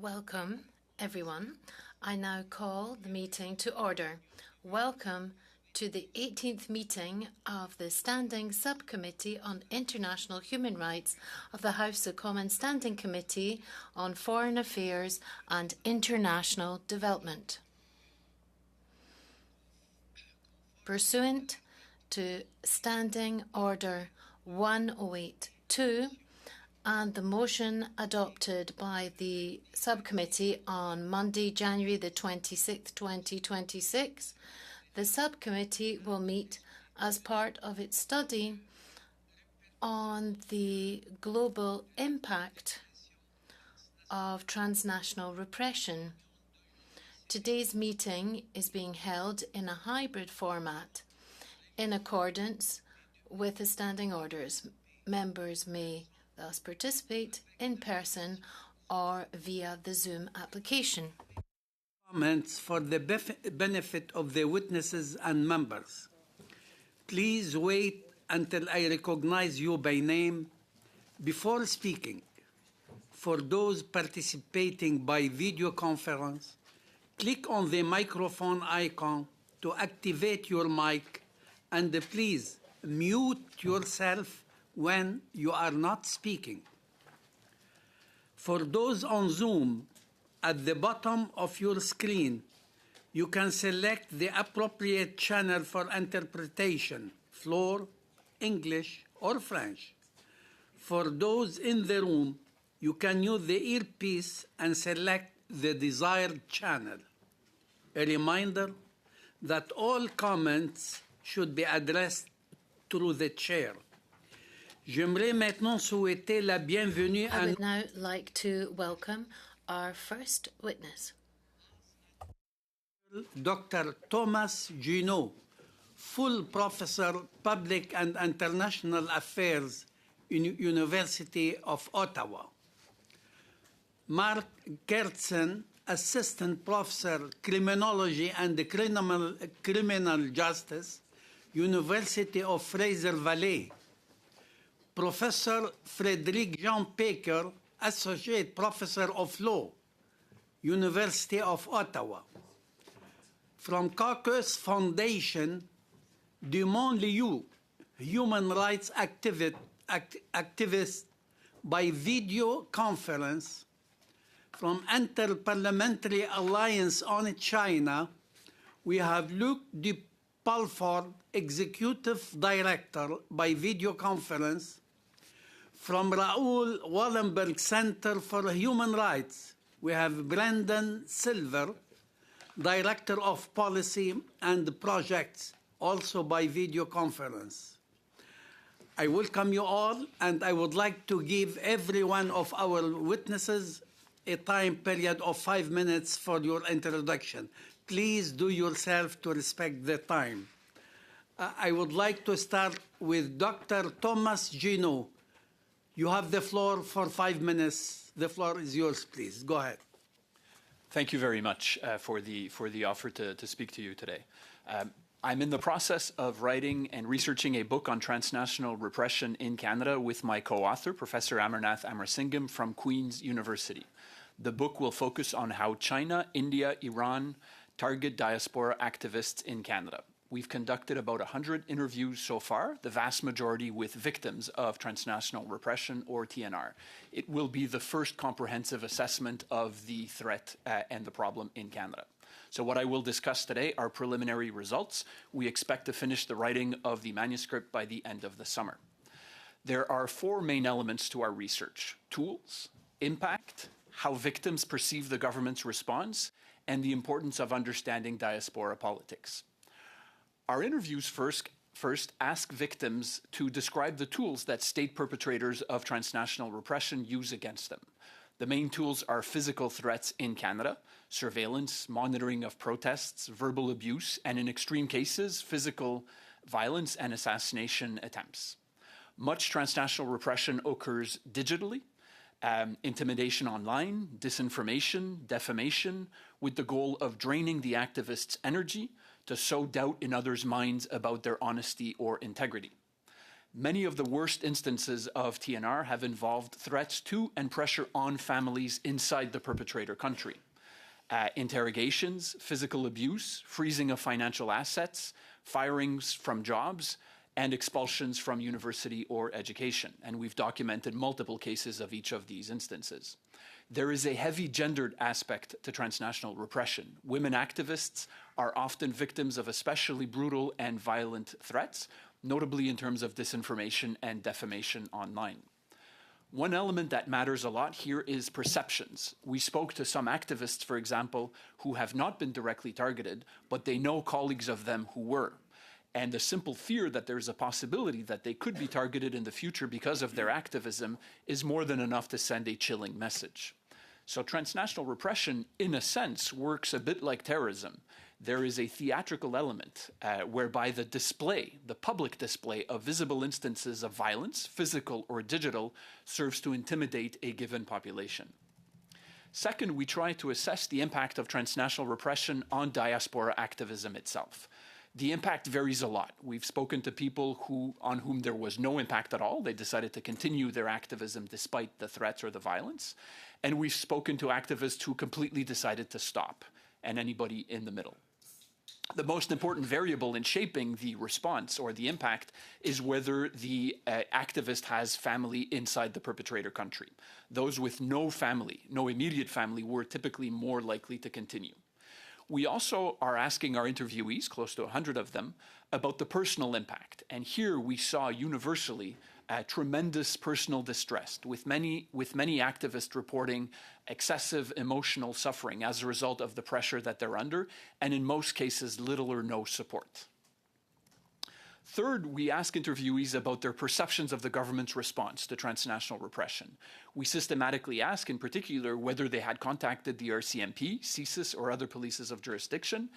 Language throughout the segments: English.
Welcome, everyone. I now call the meeting to order. Welcome to the 18th meeting of the Standing Subcommittee on International Human Rights of the House of Commons Standing Committee on Foreign Affairs and International Development. Pursuant to Standing Order 1082, and the motion adopted by the subcommittee on Monday, January the 26th, 2026, the subcommittee will meet as part of its study on the global impact of transnational repression. Today's meeting is being held in a hybrid format in accordance with the standing orders. Members may thus participate in person or via the Zoom application. Comments for the benefit of the witnesses and members. Please wait until I recognize you by name before speaking. For those participating by video conference, click on the microphone icon to activate your mic, and please mute yourself when you are not speaking. For those on Zoom, at the bottom of your screen, you can select the appropriate channel for interpretation, Floor, English, or French. For those in the room, you can use the earpiece and select the desired channel. A reminder that all comments should be addressed through the chair. J'aimerais maintenant souhaiter la bienvenue à... I would now like to welcome our first witness. Dr. Thomas Junod, full professor, Public and International Affairs, University of Ottawa. Mark Gertsen, assistant professor, Criminology and Criminal Justice, University of Fraser Valley. Professor Frederick Jean Baker, Associate Professor of Law, University of Ottawa. From Caucus Foundation, Dumont Liu, human rights activist by video conference. From Inter-Parliamentary Alliance on China, we have Luc Dupalford, Executive Director by video conference. From Raoul Wallenberg Center for Human Rights, we have Brendan Silver, Director of Policy and Projects, also by video conference. I welcome you all, and I would like to give every one of our witnesses a time period of 5 minutes for your introduction. Please do yourself to respect the time. I would like to start with Dr. Thomas Junod. You have the floor for 5 minutes. The floor is yours, please. Go ahead. Thank you very much for the offer to speak to you today. I'm in the process of writing and researching a book on transnational repression in Canada with my co-author, Professor Amarnath Amarasingam from Queen's University. The book will focus on how China, India, Iran target diaspora activists in Canada. We've conducted about 100 interviews so far, the vast majority with victims of transnational repression, or TNR. It will be the first comprehensive assessment of the threat and the problem in Canada. So what I will discuss today are preliminary results. We expect to finish the writing of the manuscript by the end of the summer. There are 4 main elements to our research: tools, impact, how victims perceive the government's response, and the importance of understanding diaspora politics. Our interviews first ask victims to describe the tools that state perpetrators of transnational repression use against them. The main tools are physical threats in Canada, surveillance, monitoring of protests, verbal abuse, and in extreme cases, physical violence and assassination attempts. Much transnational repression occurs digitally, intimidation online, disinformation, defamation, with the goal of draining the activists' energy to sow doubt in others' minds about their honesty or integrity. Many of the worst instances of TNR have involved threats to and pressure on families inside the perpetrator country. Interrogations, physical abuse, freezing of financial assets, firings from jobs, and expulsions from university or education. And we've documented multiple cases of each of these instances. There is a heavy gendered aspect to transnational repression. Women activists are often victims of especially brutal and violent threats, notably in terms of disinformation and defamation online. One element that matters a lot here is perceptions. We spoke to some activists, for example, who have not been directly targeted, but they know colleagues of them who were. And the simple fear that there's a possibility that they could be targeted in the future because of their activism is more than enough to send a chilling message. So transnational repression, in a sense, works a bit like terrorism. There is a theatrical element whereby the public display of visible instances of violence, physical or digital, serves to intimidate a given population. Second, we try to assess the impact of transnational repression on diaspora activism itself. The impact varies a lot. We've spoken to people on whom there was no impact at all. They decided to continue their activism despite the threats or the violence. And we've spoken to activists who completely decided to stop, and anybody in the middle. The most important variable in shaping the response or the impact is whether the activist has family inside the perpetrator country. Those with no family, no immediate family, were typically more likely to continue. We also are asking our interviewees, close to 100 of them, about the personal impact. And here we saw universally tremendous personal distress, with many activists reporting excessive emotional suffering as a result of the pressure that they're under, and in most cases, little or no support. Third, we ask interviewees about their perceptions of the government's response to transnational repression. We systematically ask, in particular, whether they had contacted the RCMP, CSIS, or other polices of jurisdiction.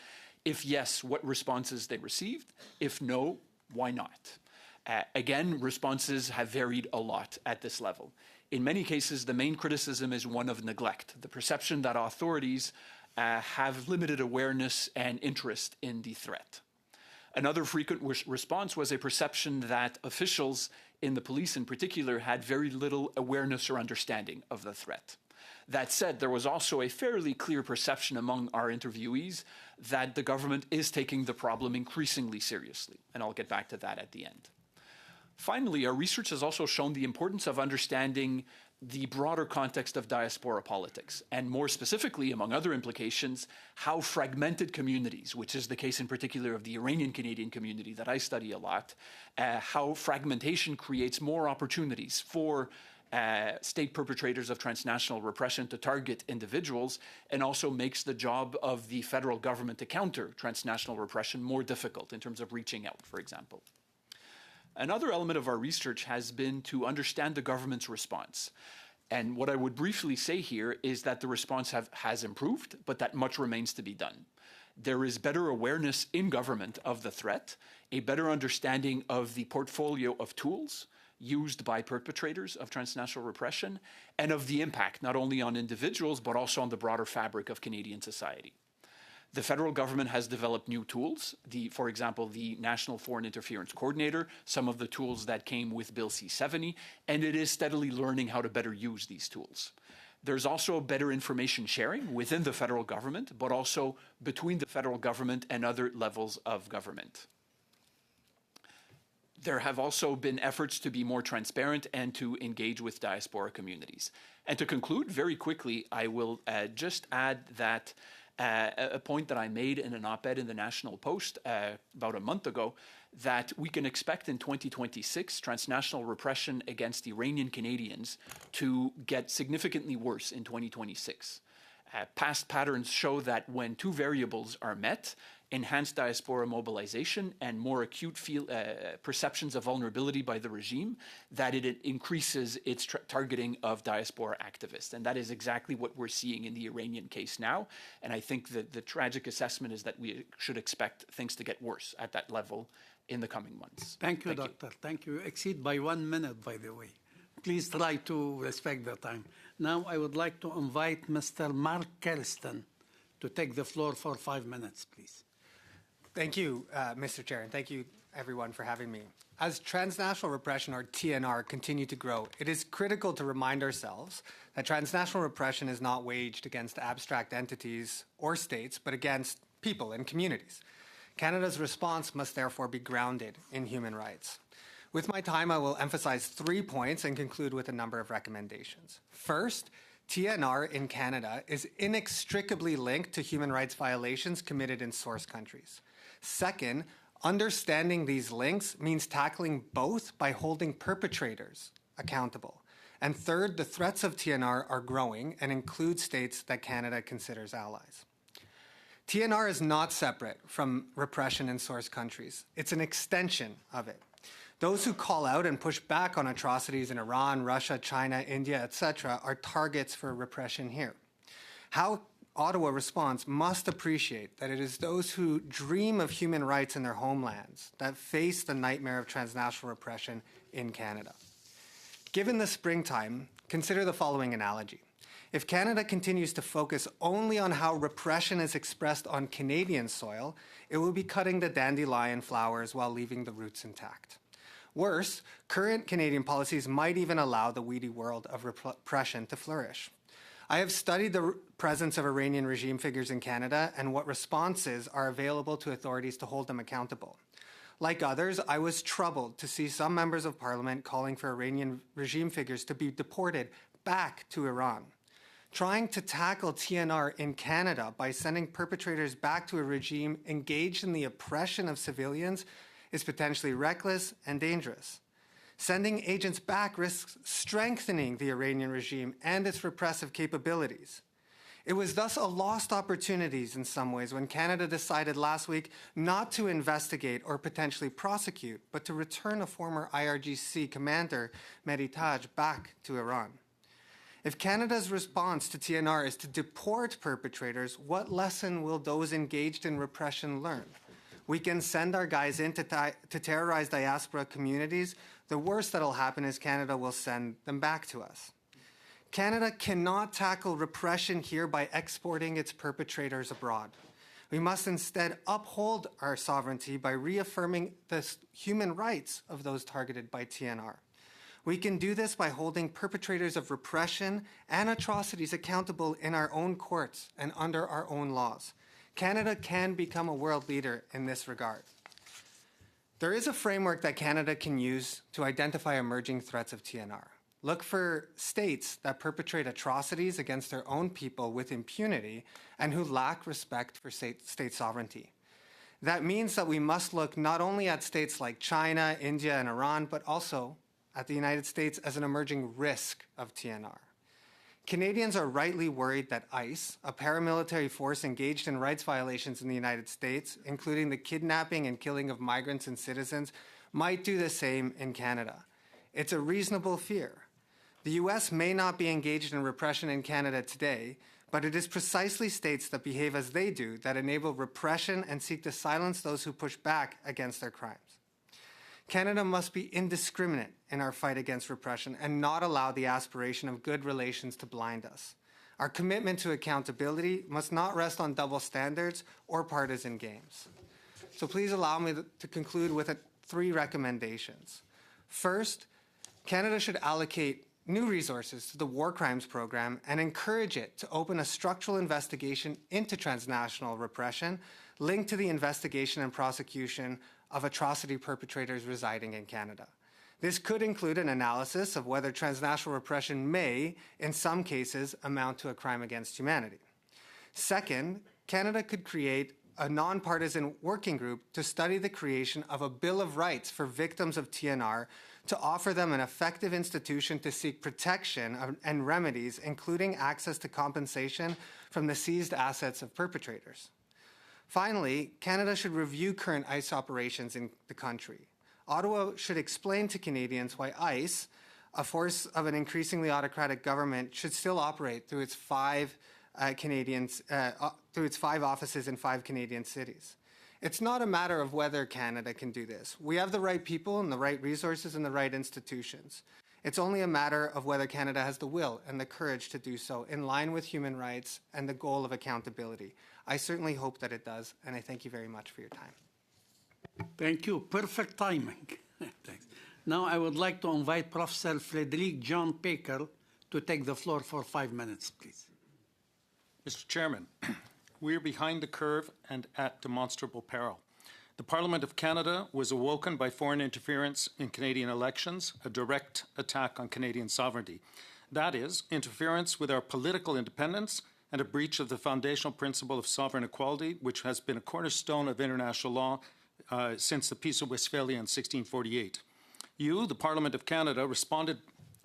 If yes, what responses they received. If no, why not? Again, responses have varied a lot at this level. In many cases, the main criticism is one of neglect, the perception that authorities have limited awareness and interest in the threat. Another frequent response was a perception that officials in the police in particular had very little awareness or understanding of the threat. That said, there was also a fairly clear perception among our interviewees that the government is taking the problem increasingly seriously, and I'll get back to that at the end. Finally, our research has also shown the importance of understanding the broader context of diaspora politics, and more specifically, among other implications, how fragmented communities, which is the case in particular of the Iranian Canadian community that I study a lot, how fragmentation creates more opportunities for state perpetrators of transnational repression to target individuals, and also makes the job of the federal government to counter transnational repression more difficult in terms of reaching out, for example. Another element of our research has been to understand the government's response. And what I would briefly say here is that the response has improved, but that much remains to be done. There is better awareness in government of the threat, a better understanding of the portfolio of tools used by perpetrators of transnational repression, and of the impact not only on individuals, but also on the broader fabric of Canadian society. The federal government has developed new tools, for example, the National Foreign Interference Coordinator, some of the tools that came with Bill C-70, and it is steadily learning how to better use these tools. There's also better information sharing within the federal government, but also between the federal government and other levels of government. There have also been efforts to be more transparent and to engage with diaspora communities. And to conclude, very quickly, I will just add that a point that I made in an op-ed in the National Post about a month ago, that we can expect in 2026 transnational repression against Iranian Canadians to get significantly worse in 2026. Past patterns show that when two variables are met, enhanced diaspora mobilization and more acute perceptions of vulnerability by the regime, that it increases its targeting of diaspora activists. And that is exactly what we're seeing in the Iranian case now. And I think that the tragic assessment is that we should expect things to get worse at that level in the coming months. Thank you, Doctor. Thank you. Exceed by 1 minute, by the way. Please try to respect the time. Now I would like to invite Mr. Mark Kersten to take the floor for 5 minutes, please. Thank you, Mr. Chair, and thank you, everyone, for having me. As transnational repression, or TNR, continue to grow, it is critical to remind ourselves that transnational repression is not waged against abstract entities or states, but against people and communities. Canada's response must therefore be grounded in human rights. With my time, I will emphasize 3 points and conclude with a number of recommendations. First, TNR in Canada is inextricably linked to human rights violations committed in source countries. Second, understanding these links means tackling both by holding perpetrators accountable. And third, the threats of TNR are growing and include states that Canada considers allies. TNR is not separate from repression in source countries. It's an extension of it. Those who call out and push back on atrocities in Iran, Russia, China, India, etc., are targets for repression here. How Ottawa responds must appreciate that it is those who dream of human rights in their homelands that face the nightmare of transnational repression in Canada. Given the springtime, consider the following analogy. If Canada continues to focus only on how repression is expressed on Canadian soil, it will be cutting the dandelion flowers while leaving the roots intact. Worse, current Canadian policies might even allow the weedy world of repression to flourish. I have studied the presence of Iranian regime figures in Canada and what responses are available to authorities to hold them accountable. Like others, I was troubled to see some members of parliament calling for Iranian regime figures to be deported back to Iran. Trying to tackle TNR in Canada by sending perpetrators back to a regime engaged in the oppression of civilians is potentially reckless and dangerous. Sending agents back risks strengthening the Iranian regime and its repressive capabilities. It was thus a lost opportunity in some ways when Canada decided last week not to investigate or potentially prosecute, but to return a former IRGC commander, Mehdi Taj, back to Iran. If Canada's response to TNR is to deport perpetrators, what lesson will those engaged in repression learn? We can send our guys in to terrorize diaspora communities. The worst that'll happen is Canada will send them back to us. Canada cannot tackle repression here by exporting its perpetrators abroad. We must instead uphold our sovereignty by reaffirming the human rights of those targeted by TNR. We can do this by holding perpetrators of repression and atrocities accountable in our own courts and under our own laws. Canada can become a world leader in this regard. There is a framework that Canada can use to identify emerging threats of TNR. Look for states that perpetrate atrocities against their own people with impunity and who lack respect for state sovereignty. That means that we must look not only at states like China, India, and Iran, but also at the United States as an emerging risk of TNR. Canadians are rightly worried that ICE, a paramilitary force engaged in rights violations in the United States, including the kidnapping and killing of migrants and citizens, might do the same in Canada. It's a reasonable fear. The U.S. may not be engaged in repression in Canada today, but it is precisely states that behave as they do that enable repression and seek to silence those who push back against their crimes. Canada must be indiscriminate in our fight against repression and not allow the aspiration of good relations to blind us. Our commitment to accountability must not rest on double standards or partisan games. So please allow me to conclude with 3 recommendations. First, Canada should allocate new resources to the War Crimes Program and encourage it to open a structural investigation into transnational repression linked to the investigation and prosecution of atrocity perpetrators residing in Canada. This could include an analysis of whether transnational repression may, in some cases, amount to a crime against humanity. Second, Canada could create a nonpartisan working group to study the creation of a Bill of Rights for victims of TNR to offer them an effective institution to seek protection and remedies, including access to compensation from the seized assets of perpetrators. Finally, Canada should review current ICE operations in the country. Ottawa should explain to Canadians why ICE, a force of an increasingly autocratic government, should still operate through its 5 offices in 5 Canadian cities. It's not a matter of whether Canada can do this. We have the right people and the right resources and the right institutions. It's only a matter of whether Canada has the will and the courage to do so in line with human rights and the goal of accountability. I certainly hope that it does, and I thank you very much for your time. Thank you. Perfect timing. Thanks. Now I would like to invite Professor Frederic John Baker to take the floor for 5 minutes, please. Mr. Chairman, we are behind the curve and at demonstrable peril. The Parliament of Canada was awoken by foreign interference in Canadian elections, a direct attack on Canadian sovereignty. That is, interference with our political independence and a breach of the foundational principle of sovereign equality, which has been a cornerstone of international law since the Peace of Westphalia in 1648. You, the Parliament of Canada, responded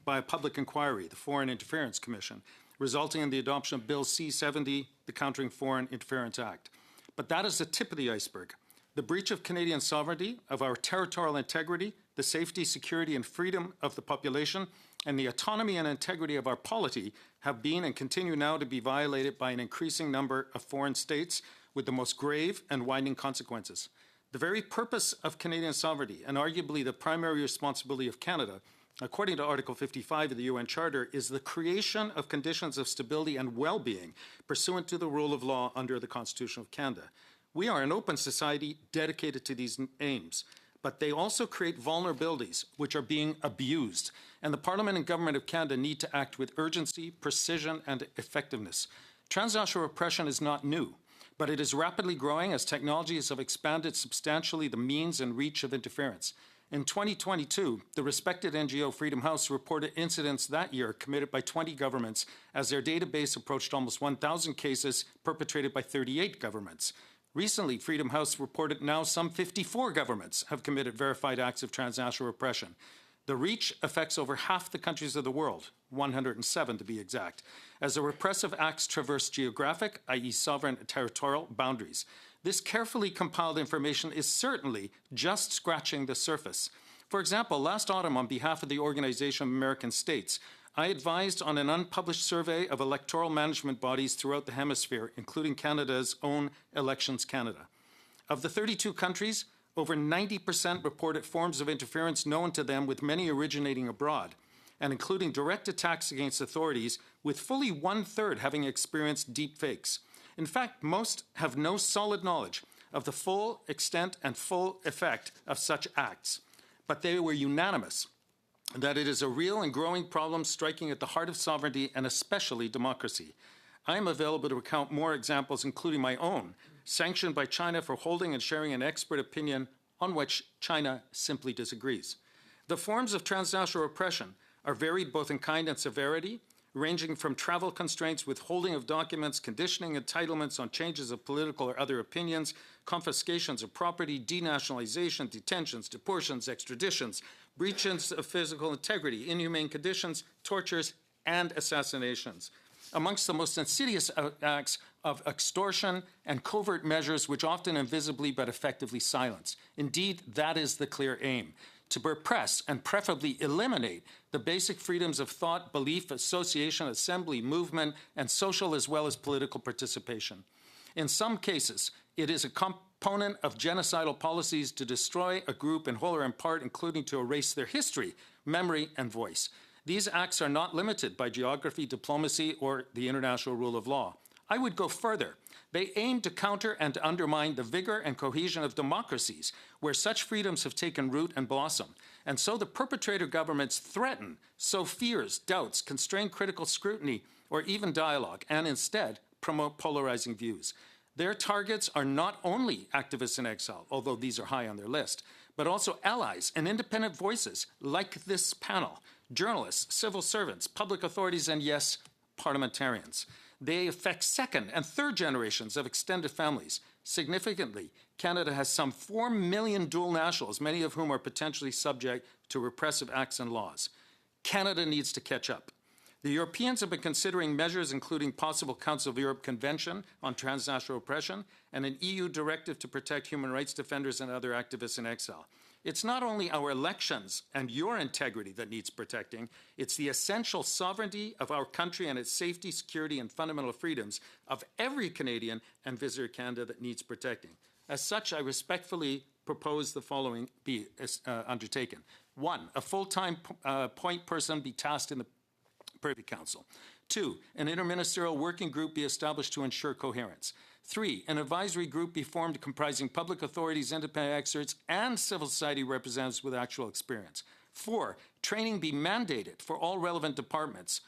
by a public inquiry, the Foreign Interference Commission, resulting in the adoption of Bill C-70, the Countering Foreign Interference Act. But that is the tip of the iceberg. The breach of Canadian sovereignty, of our territorial integrity, the safety, security, and freedom of the population, and the autonomy and integrity of our polity have been and continue now to be violated by an increasing number of foreign states with the most grave and widening consequences. The very purpose of Canadian sovereignty, and arguably the primary responsibility of Canada, according to Article 55 of the UN Charter, is the creation of conditions of stability and well-being pursuant to the rule of law under the Constitution of Canada. We are an open society dedicated to these aims, but they also create vulnerabilities which are being abused, and the Parliament and Government of Canada need to act with urgency, precision, and effectiveness. Transnational repression is not new, but it is rapidly growing as technologies have expanded substantially the means and reach of interference. In 2022, the respected NGO Freedom House reported incidents that year committed by 20 governments as their database approached almost 1,000 cases perpetrated by 38 governments. Recently, Freedom House reported now some 54 governments have committed verified acts of transnational repression. The reach affects over half the countries of the world, 107 to be exact, as the repressive acts traverse geographic, i.e. sovereign and territorial, boundaries. This carefully compiled information is certainly just scratching the surface. For example, last autumn, on behalf of the Organization of American States, I advised on an unpublished survey of electoral management bodies throughout the hemisphere, including Canada's own Elections Canada. Of the 32 countries, over 90% reported forms of interference known to them, with many originating abroad, and including direct attacks against authorities, with fully 1/3 having experienced deep fakes. In fact, most have no solid knowledge of the full extent and full effect of such acts, but they were unanimous that it is a real and growing problem striking at the heart of sovereignty and especially democracy. I am available to recount more examples, including my own, sanctioned by China for holding and sharing an expert opinion on which China simply disagrees. The forms of transnational repression are varied both in kind and severity, ranging from travel constraints, withholding of documents, conditioning entitlements on changes of political or other opinions, confiscations of property, denationalization, detentions, deportations, extraditions, breaches of physical integrity, inhumane conditions, tortures, and assassinations. Amongst the most insidious acts of extortion and covert measures which often invisibly but effectively silence. Indeed, that is the clear aim: to repress and preferably eliminate the basic freedoms of thought, belief, association, assembly, movement, and social as well as political participation. In some cases, it is a component of genocidal policies to destroy a group in whole or in part, including to erase their history, memory, and voice. These acts are not limited by geography, diplomacy, or the international rule of law. I would go further. They aim to counter and to undermine the vigor and cohesion of democracies where such freedoms have taken root and blossomed. And so the perpetrator governments threaten, sow fears, doubts, constrain critical scrutiny, or even dialogue, and instead promote polarizing views. Their targets are not only activists in exile, although these are high on their list, but also allies and independent voices like this panel, journalists, civil servants, public authorities, and yes, parliamentarians. They affect second and third generations of extended families. Significantly, Canada has some 4 million dual nationals, many of whom are potentially subject to repressive acts and laws. Canada needs to catch up. The Europeans have been considering measures including possible Council of Europe Convention on Transnational Repression and an EU directive to protect human rights defenders and other activists in exile. It's not only our elections and your integrity that needs protecting, it's the essential sovereignty of our country and its safety, security, and fundamental freedoms of every Canadian and visitor to Canada that needs protecting. As such, I respectfully propose the following be undertaken. 1, a full-time point person be tasked in the Privy Council. 2, an interministerial working group be established to ensure coherence. 3, an advisory group be formed comprising public authorities, independent experts, and civil society representatives with actual experience. 4, training be mandated for all relevant departments,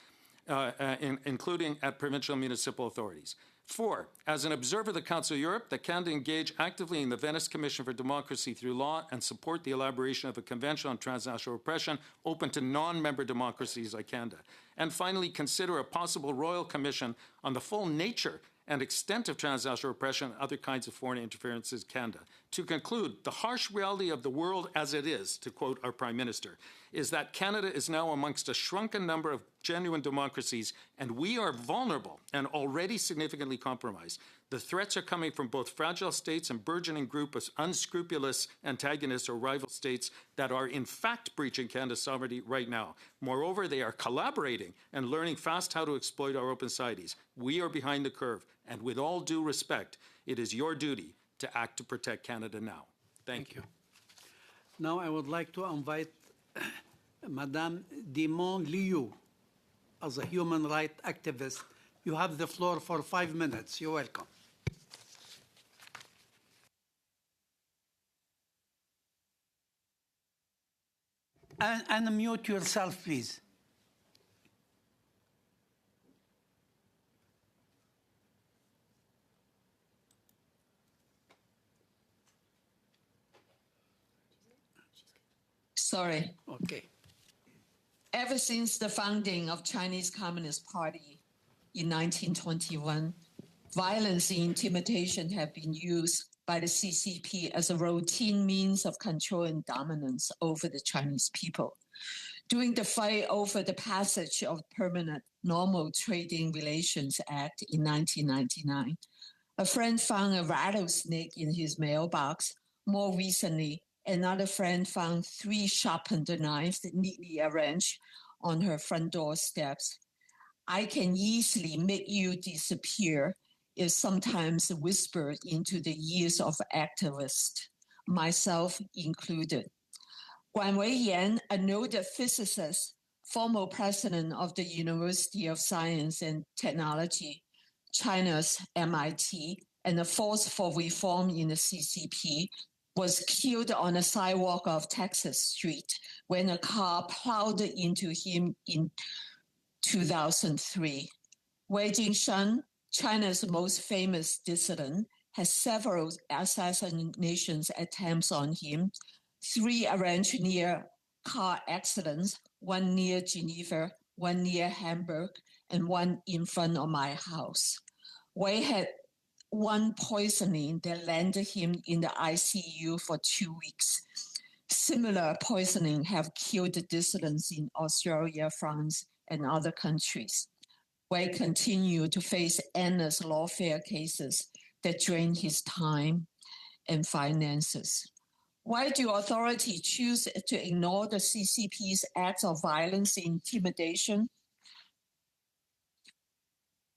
including at provincial and municipal authorities. 4, as an observer of the Council of Europe, that Canada engage actively in the Venice Commission for Democracy through Law and support the elaboration of a convention on transnational repression open to non-member democracies like Canada. And finally, consider a possible royal commission on the full nature and extent of transnational repression and other kinds of foreign interferences in Canada. To conclude, the harsh reality of the world as it is, to quote our Prime Minister, is that Canada is now amongst a shrunken number of genuine democracies, and we are vulnerable and already significantly compromised. The threats are coming from both fragile states and burgeoning group of unscrupulous antagonists or rival states that are in fact breaching Canada's sovereignty right now. Moreover, they are collaborating and learning fast how to exploit our open societies. We are behind the curve, and with all due respect, it is your duty to act to protect Canada now. Thank you. Now I would like to invite Madame Dimon Liu as a human rights activist. You have the floor for 5 minutes. You're welcome. And unmute yourself, please. Sorry. Okay. Ever since the founding of Chinese Communist Party in 1921, violence and intimidation have been used by the CCP as a routine means of control and dominance over the Chinese people. During the fight over the passage of Permanent Normal Trading Relations Act in 1999, a friend found a rattlesnake in his mailbox. More recently, another friend found 3 sharpened knives neatly arranged on her front door steps. I can easily make you disappear is sometimes whispered into the ears of activists, myself included. Guan Weiyan, a noted physicist, former president of the University of Science and Technology, China's MIT, and a force for reform in the CCP, was killed on a sidewalk of Texas Street when a car plowed into him in 2003. Wei Jingshan, China's most famous dissident, has several assassination attempts on him, 3 arranged near car accidents, 1 near Geneva, 1 near Hamburg, and 1 in front of my house. Wei had 1 poisoning that landed him in the ICU for 2 weeks. Similar poisoning have killed dissidents in Australia, France, and other countries. Wei continued to face endless lawfare cases that drain his time and finances. Why do authorities choose to ignore the CCP's acts of violence and intimidation?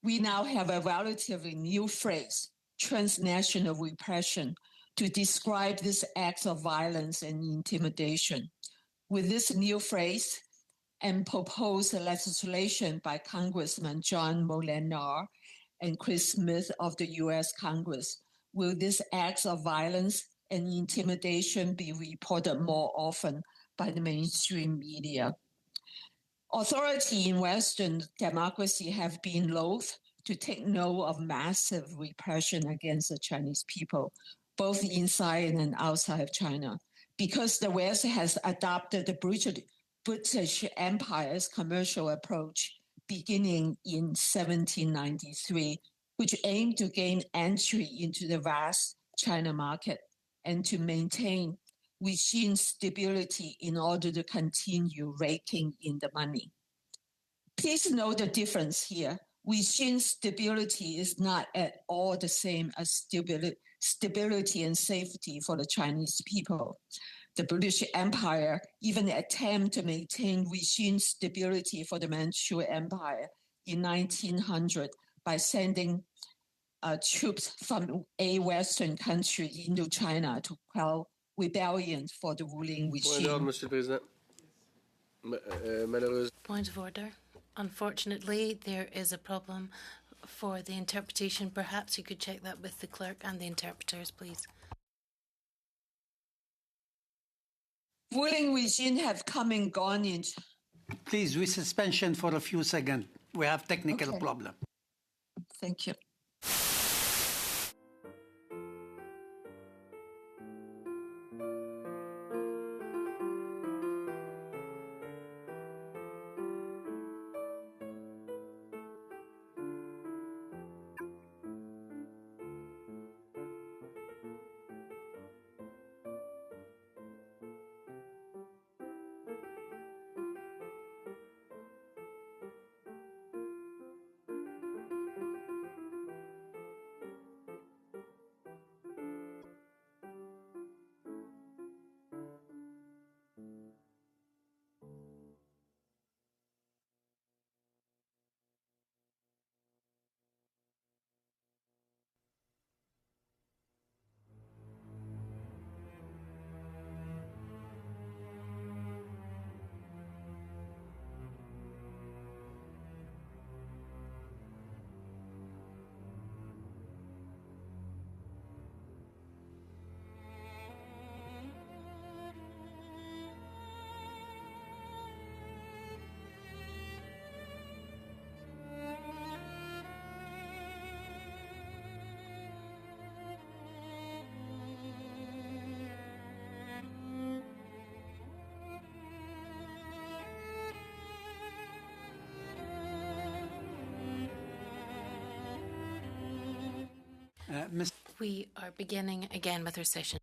We now have a relatively new phrase, transnational repression, to describe these acts of violence and intimidation. With this new phrase and proposed legislation by Congressman John Molenaar and Chris Smith of the U.S. Congress, will these acts of violence and intimidation be reported more often by the mainstream media? Authorities in Western democracy have been loath to take note of massive repression against the Chinese people, both inside and outside of China, because the West has adopted the British Empire's commercial approach beginning in 1793, which aimed to gain entry into the vast China market and to maintain regime stability in order to continue raking in the money. Please note the difference here. Regime stability is not at all the same as stability and safety for the Chinese people. The British Empire even attempted to maintain regime stability for the Manchu Empire in 1900 by sending troops from a Western country into China to quell rebellion for the ruling regime. Point of order. Unfortunately, there is a problem for the interpretation. Perhaps you could check that with the clerk and the interpreters, please. Ruling regime have come and gone in. Please, we suspension for a few seconds. We have technical Okay. problem. Thank you. Mr. We are beginning again with our session.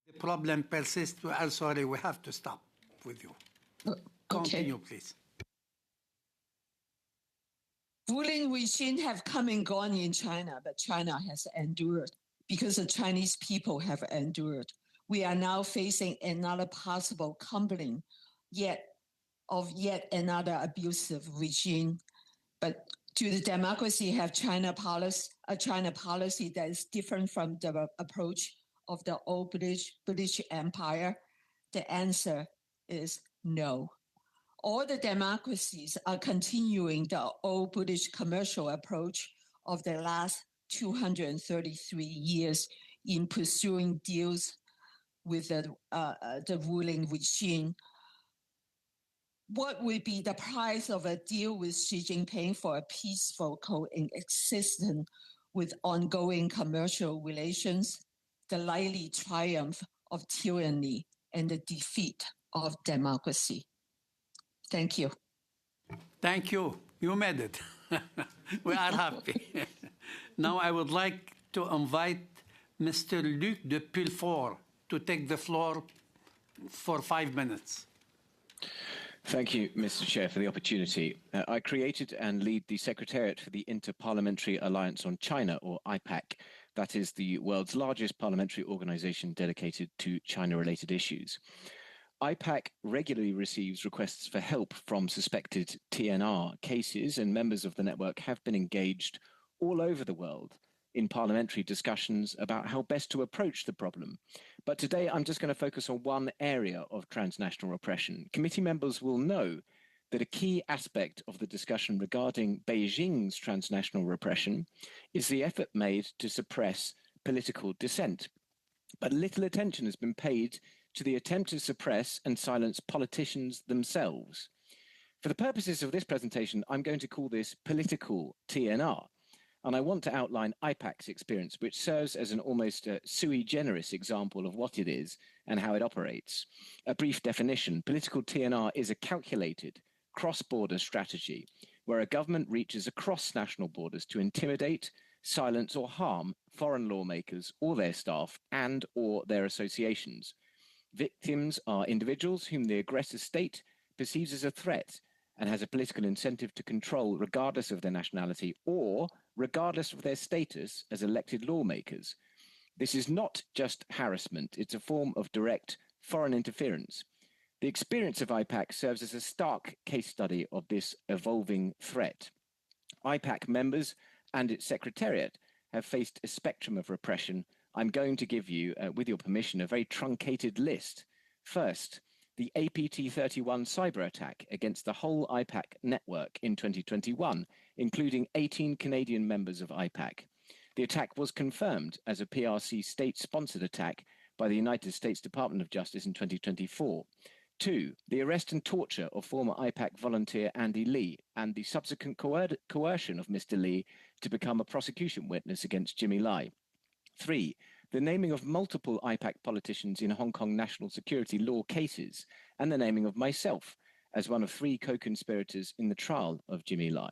The problem persists. I'm sorry, we have to stop with you. Continue, please. Ruling regime have come and gone in China, but China has endured because the Chinese people have endured. We are now facing another possible crumbling of yet another abusive regime. But do the democracy have a China policy that is different from the approach of the old British Empire? The answer is no. All the democracies are continuing the old British commercial approach of the last 233 years in pursuing deals with the ruling regime. What would be the price of a deal with Xi Jinping for a peaceful coexistence with ongoing commercial relations? The likely triumph of tyranny and the defeat of democracy. Thank you. Thank you. You made it. We are happy. Now I would like to invite Mr. Luc de Pulfort to take the floor for 5 minutes. Thank you, Mr. Chair, for the opportunity. I created and lead the Secretariat for the Inter-Parliamentary Alliance on China, or IPAC. That is the world's largest parliamentary organization dedicated to China-related issues. IPAC regularly receives requests for help from suspected TNR cases, and members of the network have been engaged all over the world in parliamentary discussions about how best to approach the problem. But today I'm just going to focus on one area of transnational repression. Committee members will know that a key aspect of the discussion regarding Beijing's transnational repression is the effort made to suppress political dissent. But little attention has been paid to the attempt to suppress and silence politicians themselves. For the purposes of this presentation, I'm going to call this political TNR. And I want to outline IPAC's experience, which serves as an almost sui generis example of what it is and how it operates. A brief definition: political TNR is a calculated cross-border strategy where a government reaches across national borders to intimidate, silence or harm foreign lawmakers or their staff and or their associations. Victims are individuals whom the aggressor state perceives as a threat and has a political incentive to control regardless of their nationality or regardless of their status as elected lawmakers. This is not just harassment, it's a form of direct foreign interference. The experience of IPAC serves as a stark case study of this evolving threat. IPAC members and its secretariat have faced a spectrum of repression. I'm going to give you, with your permission, a very truncated list. First, the APT-31 cyber attack against the whole IPAC network in 2021, including 18 Canadian members of IPAC. The attack was confirmed as a PRC state-sponsored attack by the United States Department of Justice in 2024. 2, the arrest and torture of former IPAC volunteer Andy Lee and the subsequent coercion of Mr. Lee to become a prosecution witness against Jimmy Lai. 3, the naming of multiple IPAC politicians in Hong Kong national security law cases, and the naming of myself as one of 3 co-conspirators in the trial of Jimmy Lai.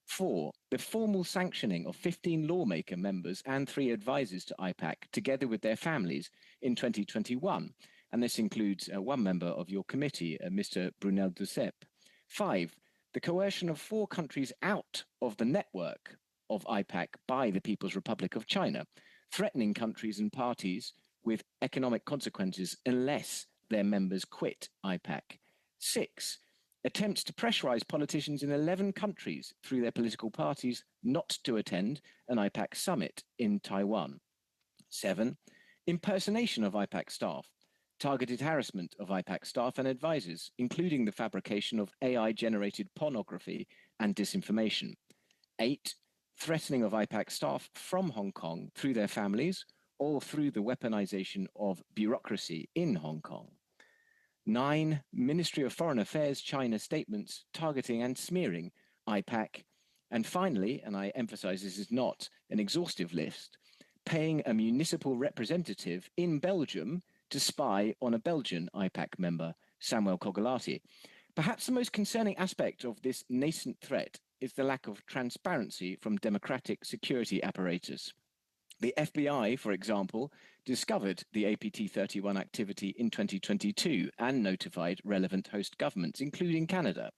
4, the formal sanctioning of 15 lawmaker members and 3 advisors to IPAC, together with their families, in 2021. And this includes one member of your committee, Mr. Brunel Duceppe. 5, the coercion of 4 countries out of the network of IPAC by the People's Republic of China, threatening countries and parties with economic consequences unless their members quit IPAC. 6, attempts to pressurize politicians in 11 countries through their political parties not to attend an IPAC summit in Taiwan. 7, impersonation of IPAC staff, targeted harassment of IPAC staff and advisors, including the fabrication of AI-generated pornography and disinformation. 8, threatening of IPAC staff from Hong Kong through their families or through the weaponization of bureaucracy in Hong Kong. 9, Ministry of Foreign Affairs China statements targeting and smearing IPAC. And finally, and I emphasize this is not an exhaustive list, paying a municipal representative in Belgium to spy on a Belgian IPAC member, Samuel Kogolati. Perhaps the most concerning aspect of this nascent threat is the lack of transparency from democratic security apparatus. The FBI, for example, discovered the APT-31 activity in 2022 and notified relevant host governments, including Canada.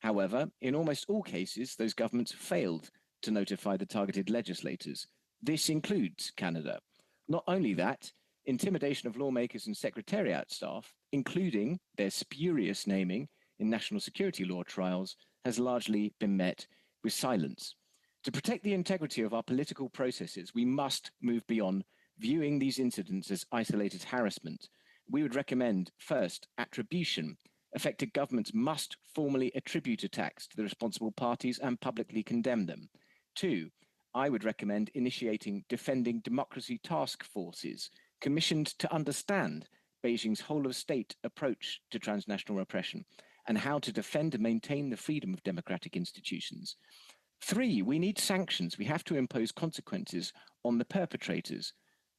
However, in almost all cases, those governments failed to notify the targeted legislators. This includes Canada. Not only that, intimidation of lawmakers and secretariat staff, including their spurious naming in national security law trials, has largely been met with silence. To protect the integrity of our political processes, we must move beyond viewing these incidents as isolated harassment. We would recommend, first, attribution. Affected governments must formally attribute attacks to the responsible parties and publicly condemn them. 2, I would recommend initiating defending democracy task forces commissioned to understand Beijing's whole-of-state approach to transnational repression and how to defend and maintain the freedom of democratic institutions. 3, we need sanctions. We have to impose consequences on the perpetrators.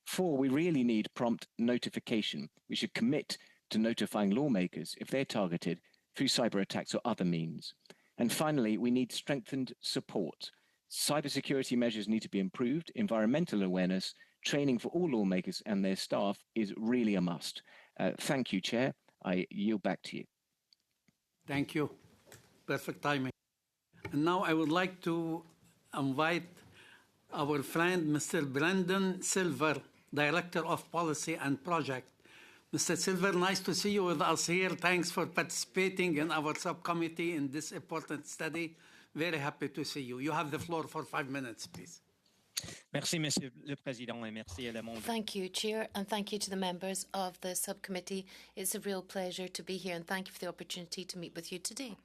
4, we really need prompt notification. We should commit to notifying lawmakers if they're targeted through cyber attacks or other means. And finally, we need strengthened support. Cybersecurity measures need to be improved. Environmental awareness, training for all lawmakers and their staff is really a must. Thank you, Chair. I yield back to you. Thank you. Perfect timing. And now I would like to invite our friend, Mr. Brendan Silver, Director of Policy and Project. Mr. Silver, nice to see you with us here. Thanks for participating in our subcommittee in this important study. Very happy to see you. You have the floor for 5 minutes, please. Merci, Monsieur le Président, et merci à la monde. Thank you, Chair, and thank you to the members of the subcommittee. It's a real pleasure to be here, and thank you for the opportunity to meet with you today.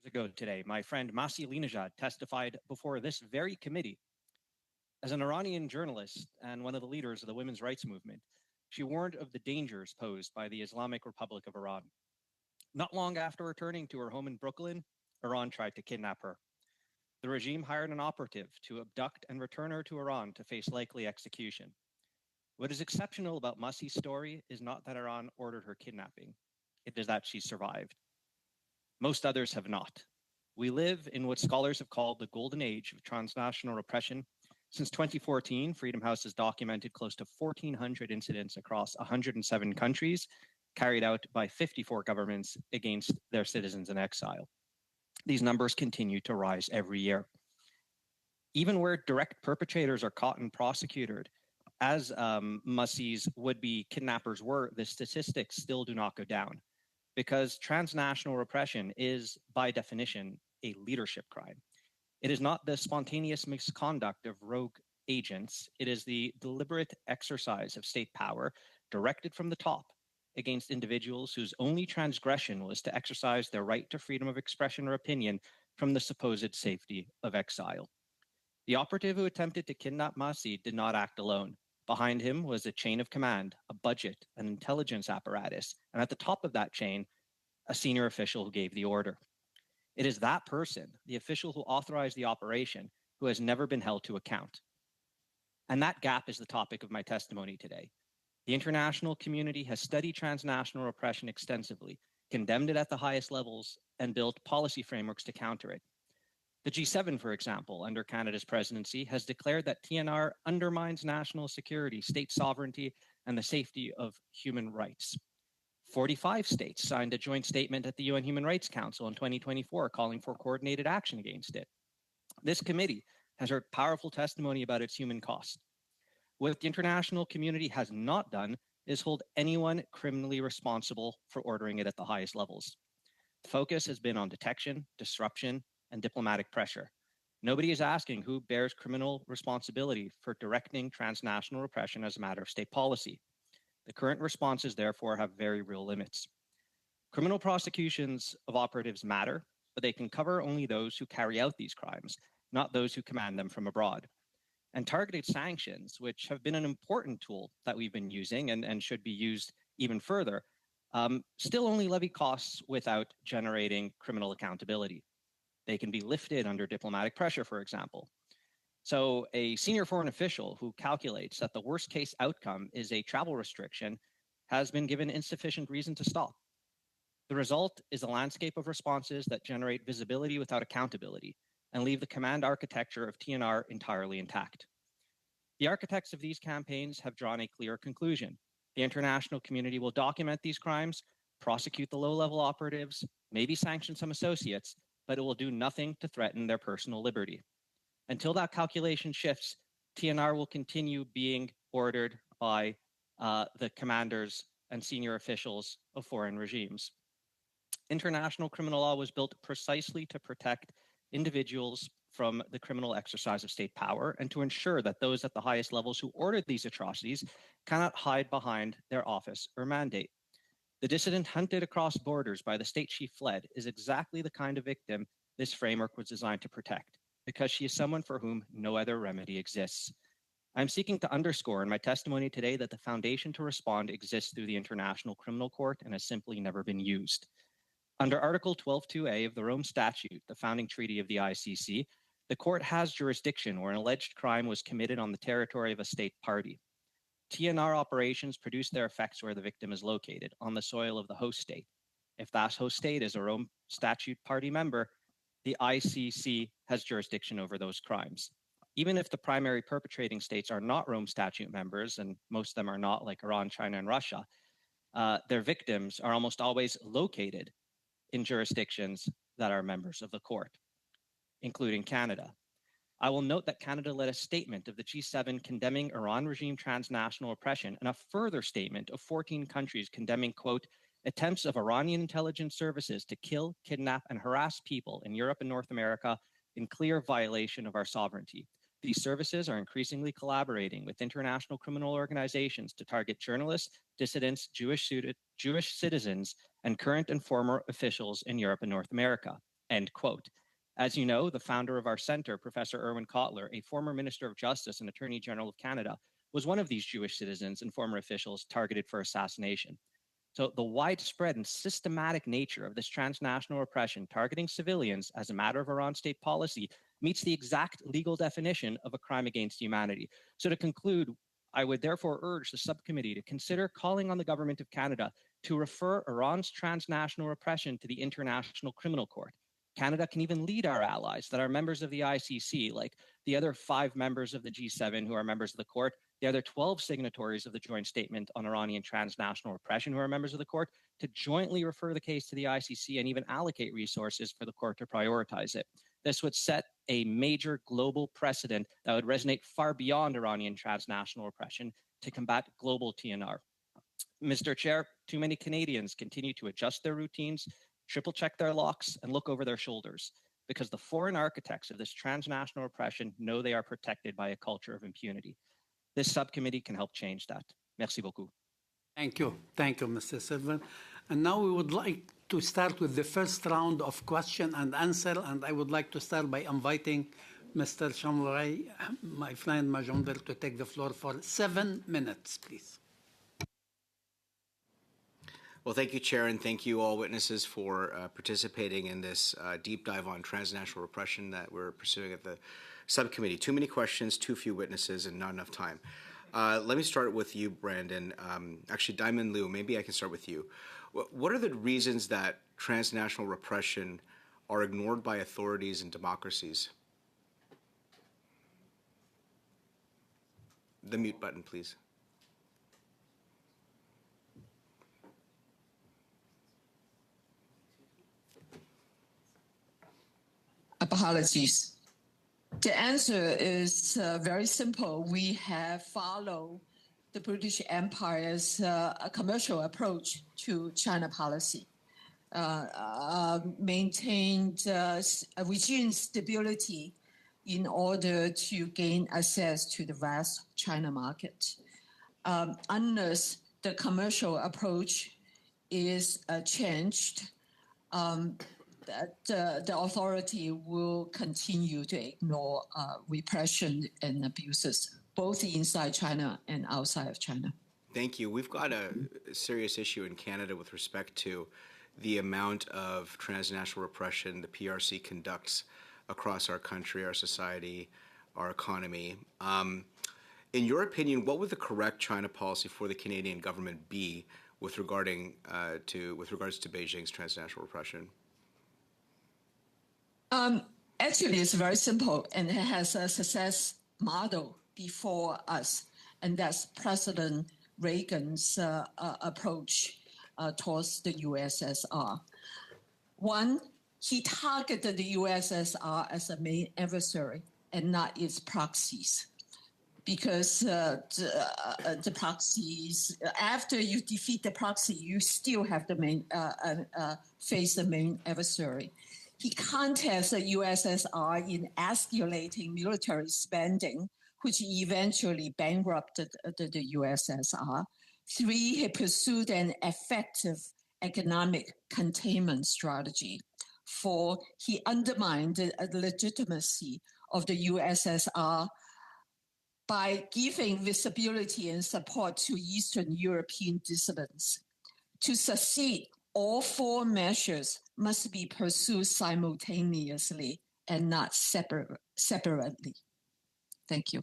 Years ago today, my friend Masih Alinejad testified before this very committee. As an Iranian journalist and one of the leaders of the women's rights movement, she warned of the dangers posed by the Islamic Republic of Iran. Not long after returning to her home in Brooklyn, Iran tried to kidnap her. The regime hired an operative to abduct and return her to Iran to face likely execution. What is exceptional about Masih's story is not that Iran ordered her kidnapping. It is that she survived. Most others have not. We live in what scholars have called the golden age of transnational repression. Since 2014, Freedom House has documented close to 1,400 incidents across 107 countries, carried out by 54 governments against their citizens in exile. These numbers continue to rise every year. Even where direct perpetrators are caught and prosecuted, as Masih's would-be kidnappers were, the statistics still do not go down, because transnational repression is, by definition, a leadership crime. It is not the spontaneous misconduct of rogue agents. It is the deliberate exercise of state power directed from the top against individuals whose only transgression was to exercise their right to freedom of expression or opinion from the supposed safety of exile. The operative who attempted to kidnap Masih did not act alone. Behind him was a chain of command, a budget, an intelligence apparatus, and at the top of that chain, a senior official who gave the order. It is that person, the official who authorized the operation, who has never been held to account. And that gap is the topic of my testimony today. The international community has studied transnational repression extensively, condemned it at the highest levels, and built policy frameworks to counter it. The G7, for example, under Canada's presidency, has declared that TNR undermines national security, state sovereignty, and the safety of human rights. 45 states signed a joint statement at the UN Human Rights Council in 2024 calling for coordinated action against it. This committee has heard powerful testimony about its human cost. What the international community has not done is hold anyone criminally responsible for ordering it at the highest levels. The focus has been on detection, disruption, and diplomatic pressure. Nobody is asking who bears criminal responsibility for directing transnational repression as a matter of state policy. The current responses, therefore, have very real limits. Criminal prosecutions of operatives matter, but they can cover only those who carry out these crimes, not those who command them from abroad. And targeted sanctions, which have been an important tool that we've been using and should be used even further, still only levy costs without generating criminal accountability. They can be lifted under diplomatic pressure, for example. So a senior foreign official who calculates that the worst case outcome is a travel restriction has been given insufficient reason to stop. The result is a landscape of responses that generate visibility without accountability and leave the command architecture of TNR entirely intact. The architects of these campaigns have drawn a clear conclusion. The international community will document these crimes, prosecute the low-level operatives, maybe sanction some associates, but it will do nothing to threaten their personal liberty. Until that calculation shifts, TNR will continue being ordered by the commanders and senior officials of foreign regimes. International criminal law was built precisely to protect individuals from the criminal exercise of state power and to ensure that those at the highest levels who ordered these atrocities cannot hide behind their office or mandate. The dissident hunted across borders by the state she fled is exactly the kind of victim this framework was designed to protect, because she is someone for whom no other remedy exists. I'm seeking to underscore in my testimony today that the foundation to respond exists through the International Criminal Court and has simply never been used. Under Article 12.2a of the Rome Statute, the founding treaty of the ICC, the court has jurisdiction where an alleged crime was committed on the territory of a state party. TNR operations produce their effects where the victim is located, on the soil of the host state. If that host state is a Rome Statute party member, the ICC has jurisdiction over those crimes. Even if the primary perpetrating states are not Rome Statute members, and most of them are not, like Iran, China, and Russia, their victims are almost always located in jurisdictions that are members of the court, including Canada. I will note that Canada led a statement of the G7 condemning Iran regime transnational oppression and a further statement of 14 countries condemning, quote, attempts of Iranian intelligence services to kill, kidnap, and harass people in Europe and North America in clear violation of our sovereignty. These services are increasingly collaborating with international criminal organizations to target journalists, dissidents, Jewish citizens, and current and former officials in Europe and North America, end quote. As you know, the founder of our center, Professor Irwin Cotler, a former Minister of Justice and Attorney General of Canada, was one of these Jewish citizens and former officials targeted for assassination. So the widespread and systematic nature of this transnational repression targeting civilians as a matter of Iran state policy meets the exact legal definition of a crime against humanity. So to conclude, I would therefore urge the subcommittee to consider calling on the government of Canada to refer Iran's transnational repression to the International Criminal Court. Canada can even lead our allies that are members of the ICC, like the other 5 members of the G7 who are members of the court, the other 12 signatories of the joint statement on Iranian transnational repression who are members of the court, to jointly refer the case to the ICC and even allocate resources for the court to prioritize it. This would set a major global precedent that would resonate far beyond Iranian transnational repression to combat global TNR. Mr. Chair, too many Canadians continue to adjust their routines, triple check their locks, and look over their shoulders because the foreign architects of this transnational repression know they are protected by a culture of impunity. This subcommittee can help change that. Merci beaucoup. Thank you. Thank you, Mr. Silver. And now we would like to start with the first round of question and answer. And I would like to start by inviting Mr. Shamrai, my friend Majonville, to take the floor for 7 minutes, please. Well, thank you, Chair, and thank you all witnesses for participating in this deep dive on transnational repression that we're pursuing at the subcommittee. Too many questions, too few witnesses, and not enough time. Let me start with you, Brandon. Actually, Diamond Liu, maybe I can start with you. What are the reasons that transnational repression are ignored by authorities and democracies? The mute button, please. Apologies. The answer is very simple. We have followed the British Empire's commercial approach to China policy, maintained regime stability in order to gain access to the vast China market. Unless the commercial approach is changed, that the authority will continue to ignore repression and abuses, both inside China and outside of China. Thank you. We've got a serious issue in Canada with respect to the amount of transnational repression the PRC conducts across our country, our society, our economy. In your opinion, what would the correct China policy for the Canadian government be with regards to Beijing's transnational repression? Actually, it's very simple, and it has a success model before us, and that's President Reagan's approach towards the USSR. One, he targeted the USSR as a main adversary and not its proxies, because the proxies, after you defeat the proxy, you still have the main face the main adversary. He contested the USSR in escalating military spending, which eventually bankrupted the USSR. Three, he pursued an effective economic containment strategy. Four, he undermined the legitimacy of the USSR by giving visibility and support to Eastern European dissidents. To succeed, all four measures must be pursued simultaneously and not separately. Thank you.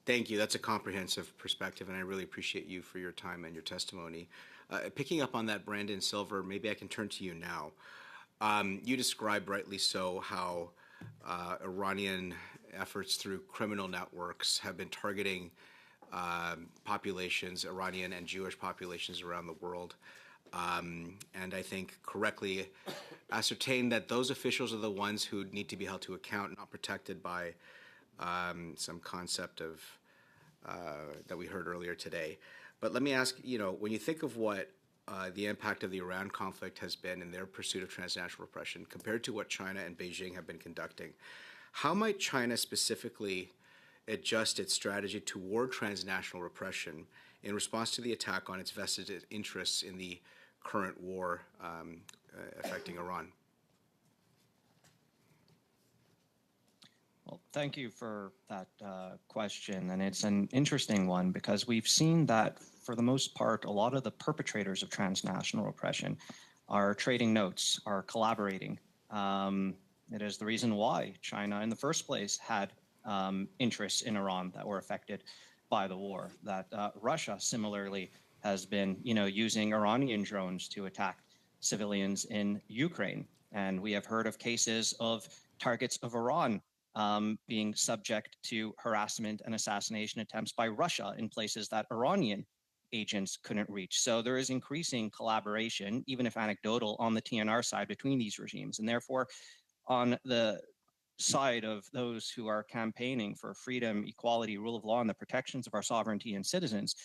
Thank you. That's a comprehensive perspective, and I really appreciate you for your time and your testimony. Picking up on that, Brandon Silver, maybe I can turn to you now. You described rightly so how Iranian efforts through criminal networks have been targeting populations, Iranian and Jewish populations around the world. And I think correctly ascertained that those officials are the ones who need to be held to account, not protected by some concept of that we heard earlier today. But let me ask, when you think of what the impact of the Iran conflict has been in their pursuit of transnational repression compared to what China and Beijing have been conducting, how might China specifically adjust its strategy toward transnational repression in response to the attack on its vested interests in the current war affecting Iran? Well, thank you for that question. And it's an interesting one because we've seen that, for the most part, a lot of the perpetrators of transnational repression are trading notes, are collaborating. It is the reason why China, in the first place, had interests in Iran that were affected by the war. That Russia, similarly, has been, using Iranian drones to attack civilians in Ukraine. And we have heard of cases of targets of Iran being subject to harassment and assassination attempts by Russia in places that Iranian agents couldn't reach. So there is increasing collaboration, even if anecdotal, on the TNR side between these regimes. And therefore, on the side of those who are campaigning for freedom, equality, rule of law, and the protections of our sovereignty and citizens,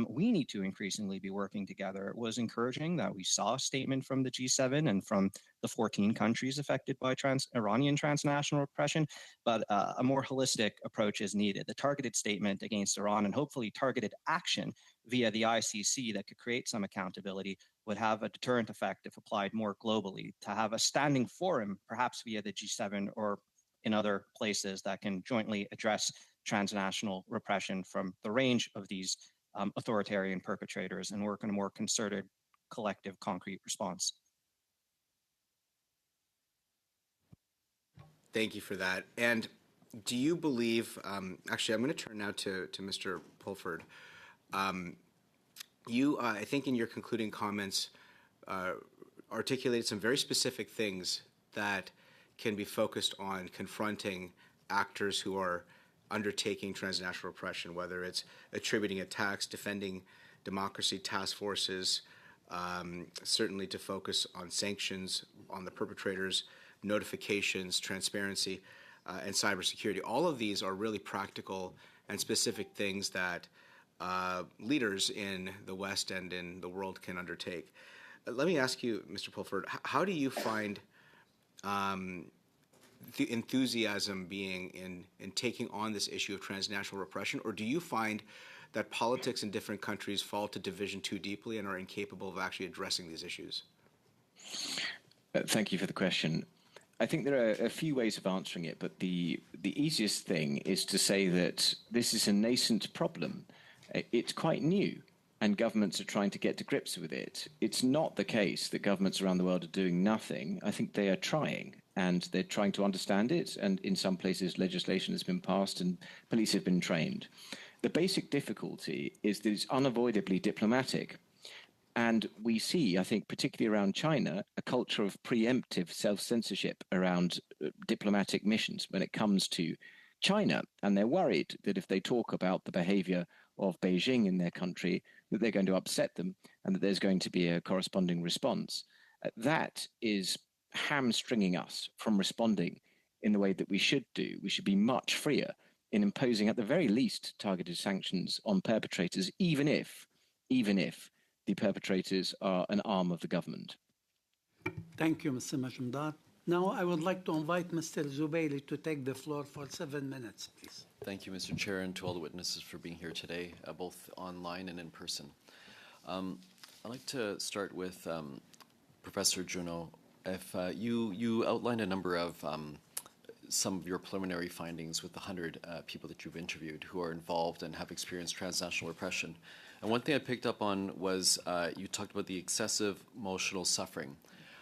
we need to increasingly be working together. It was encouraging that we saw a statement from the G7 and from the 14 countries affected by Iranian transnational repression, but a more holistic approach is needed. The targeted statement against Iran and hopefully targeted action via the ICC that could create some accountability would have a deterrent effect if applied more globally. To have a standing forum, perhaps via the G7 or in other places that can jointly address transnational repression from the range of these authoritarian perpetrators and work on a more concerted, collective, concrete response. Thank you for that. And do you believe, actually, I'm going to turn now to Mr. Pulford. You, I think in your concluding comments, articulated some very specific things that can be focused on confronting actors who are undertaking transnational repression, whether it's attributing attacks, defending democracy task forces, certainly to focus on sanctions on the perpetrators, notifications, transparency, and cybersecurity. All of these are really practical and specific things that leaders in the West and in the world can undertake. Let me ask you, Mr. Pulford, how do you find the enthusiasm being in taking on this issue of transnational repression, or do you find that politics in different countries fall to division too deeply and are incapable of actually addressing these issues? Thank you for the question. I think there are a few ways of answering it, but the easiest thing is to say that this is a nascent problem. It's quite new, and governments are trying to get to grips with it. It's not the case that governments around the world are doing nothing. I think they are trying, and they're trying to understand it, and in some places legislation has been passed and police have been trained. The basic difficulty is that it's unavoidably diplomatic. And we see, I think, particularly around China, a culture of preemptive self-censorship around diplomatic missions when it comes to China. And they're worried that if they talk about the behavior of Beijing in their country, that they're going to upset them and that there's going to be a corresponding response. That is hamstringing us from responding in the way that we should do. We should be much freer in imposing, at the very least, targeted sanctions on perpetrators, even if the perpetrators are an arm of the government. Thank you, Mr. Majumdar. Now I would like to invite Mr. Zubaili to take the floor for 7 minutes, please. Thank you, Mr. Chair, and to all the witnesses for being here today, both online and in person. I'd like to start with Professor Junod. If you outlined a number of some of your preliminary findings with the 100 people that you've interviewed who are involved and have experienced transnational repression. And one thing I picked up on was you talked about the excessive emotional suffering.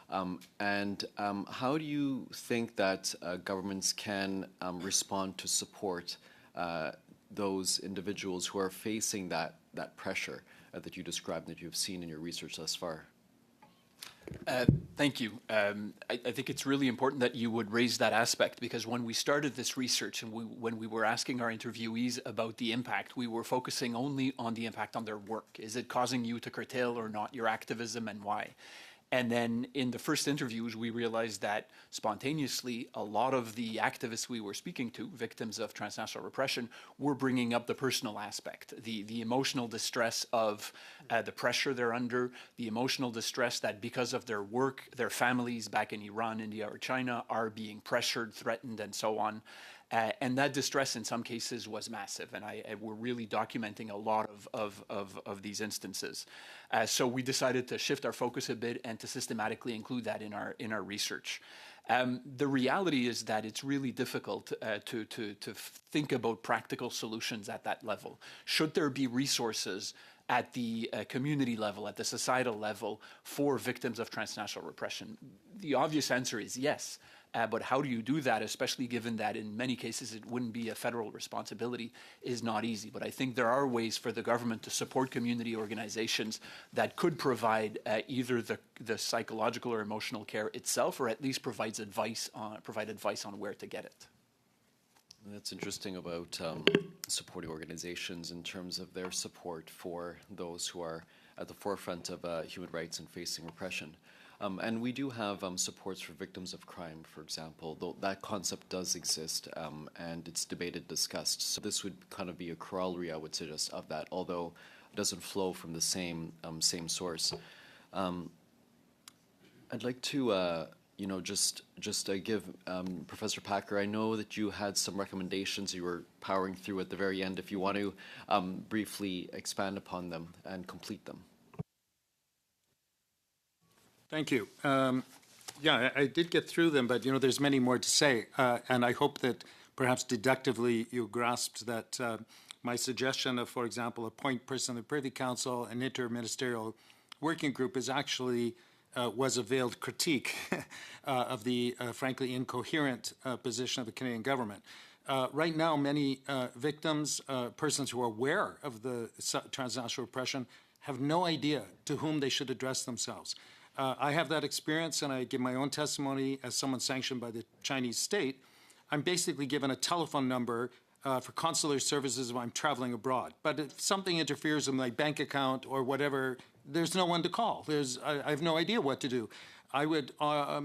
How do you think that governments can respond to support those individuals who are facing that pressure that you described, that you've seen in your research thus far? Thank you. I think it's really important that you would raise that aspect, because when we started this research and when we were asking our interviewees about the impact, we were focusing only on the impact on their work. Is it causing you to curtail or not your activism, and why? And then in the first interviews, we realized that spontaneously, a lot of the activists we were speaking to, victims of transnational repression, were bringing up the personal aspect, the emotional distress of the pressure they're under, the emotional distress that because of their work, their families back in Iran, India, or China are being pressured, threatened, and so on. And that distress in some cases was massive, and we're really documenting a lot of these instances. So we decided to shift our focus a bit and to systematically include that in our research. The reality is that it's really difficult to think about practical solutions at that level. Should there be resources at the community level, at the societal level, for victims of transnational repression? The obvious answer is yes. But how do you do that, especially given that in many cases it wouldn't be a federal responsibility, is not easy. But I think there are ways for the government to support community organizations that could provide either the psychological or emotional care itself, or at least provide advice on where to get it. That's interesting about supporting organizations in terms of their support for those who are at the forefront of human rights and facing repression. And we do have supports for victims of crime, for example, though that concept does exist and it's debated, discussed. So this would kind of be a corollary, I would suggest, of that, although doesn't flow from the same source. I'd like to just give Professor Packer. I know that you had some recommendations you were powering through at the very end. If you want to briefly expand upon them and complete them. Thank you. Yeah, I did get through them, but there's many more to say, and I hope that perhaps deductively you grasped that my suggestion of, for example, a point person of the Privy Council, an interministerial working group, is actually was a veiled critique of the frankly incoherent position of the Canadian government. Right now, many victims, persons who are aware of the transnational repression, have no idea to whom they should address themselves. I have that experience, and I give my own testimony as someone sanctioned by the Chinese state. I'm basically given a telephone number for consular services when I'm traveling abroad. But if something interferes with my bank account or whatever, there's no one to call. I have no idea what to do. I would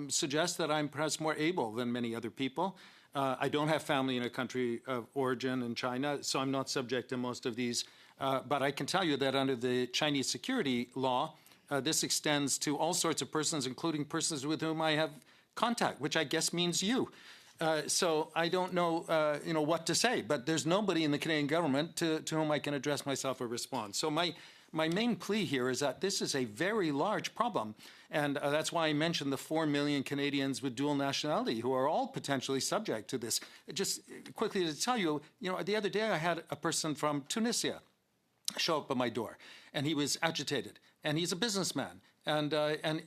suggest that I'm perhaps more able than many other people. I don't have family in a country of origin in China, so I'm not subject to most of these. But I can tell you that under the Chinese security law, this extends to all sorts of persons, including persons with whom I have contact, which I guess means you. So I don't know, what to say. But there's nobody in the Canadian government to whom I can address myself or respond. So my main plea here is that this is a very large problem. And that's why I mentioned the 4 million Canadians with dual nationality who are all potentially subject to this. Just quickly to tell you, the other day I had a person from Tunisia show up at my door, and he was agitated. And he's a businessman. And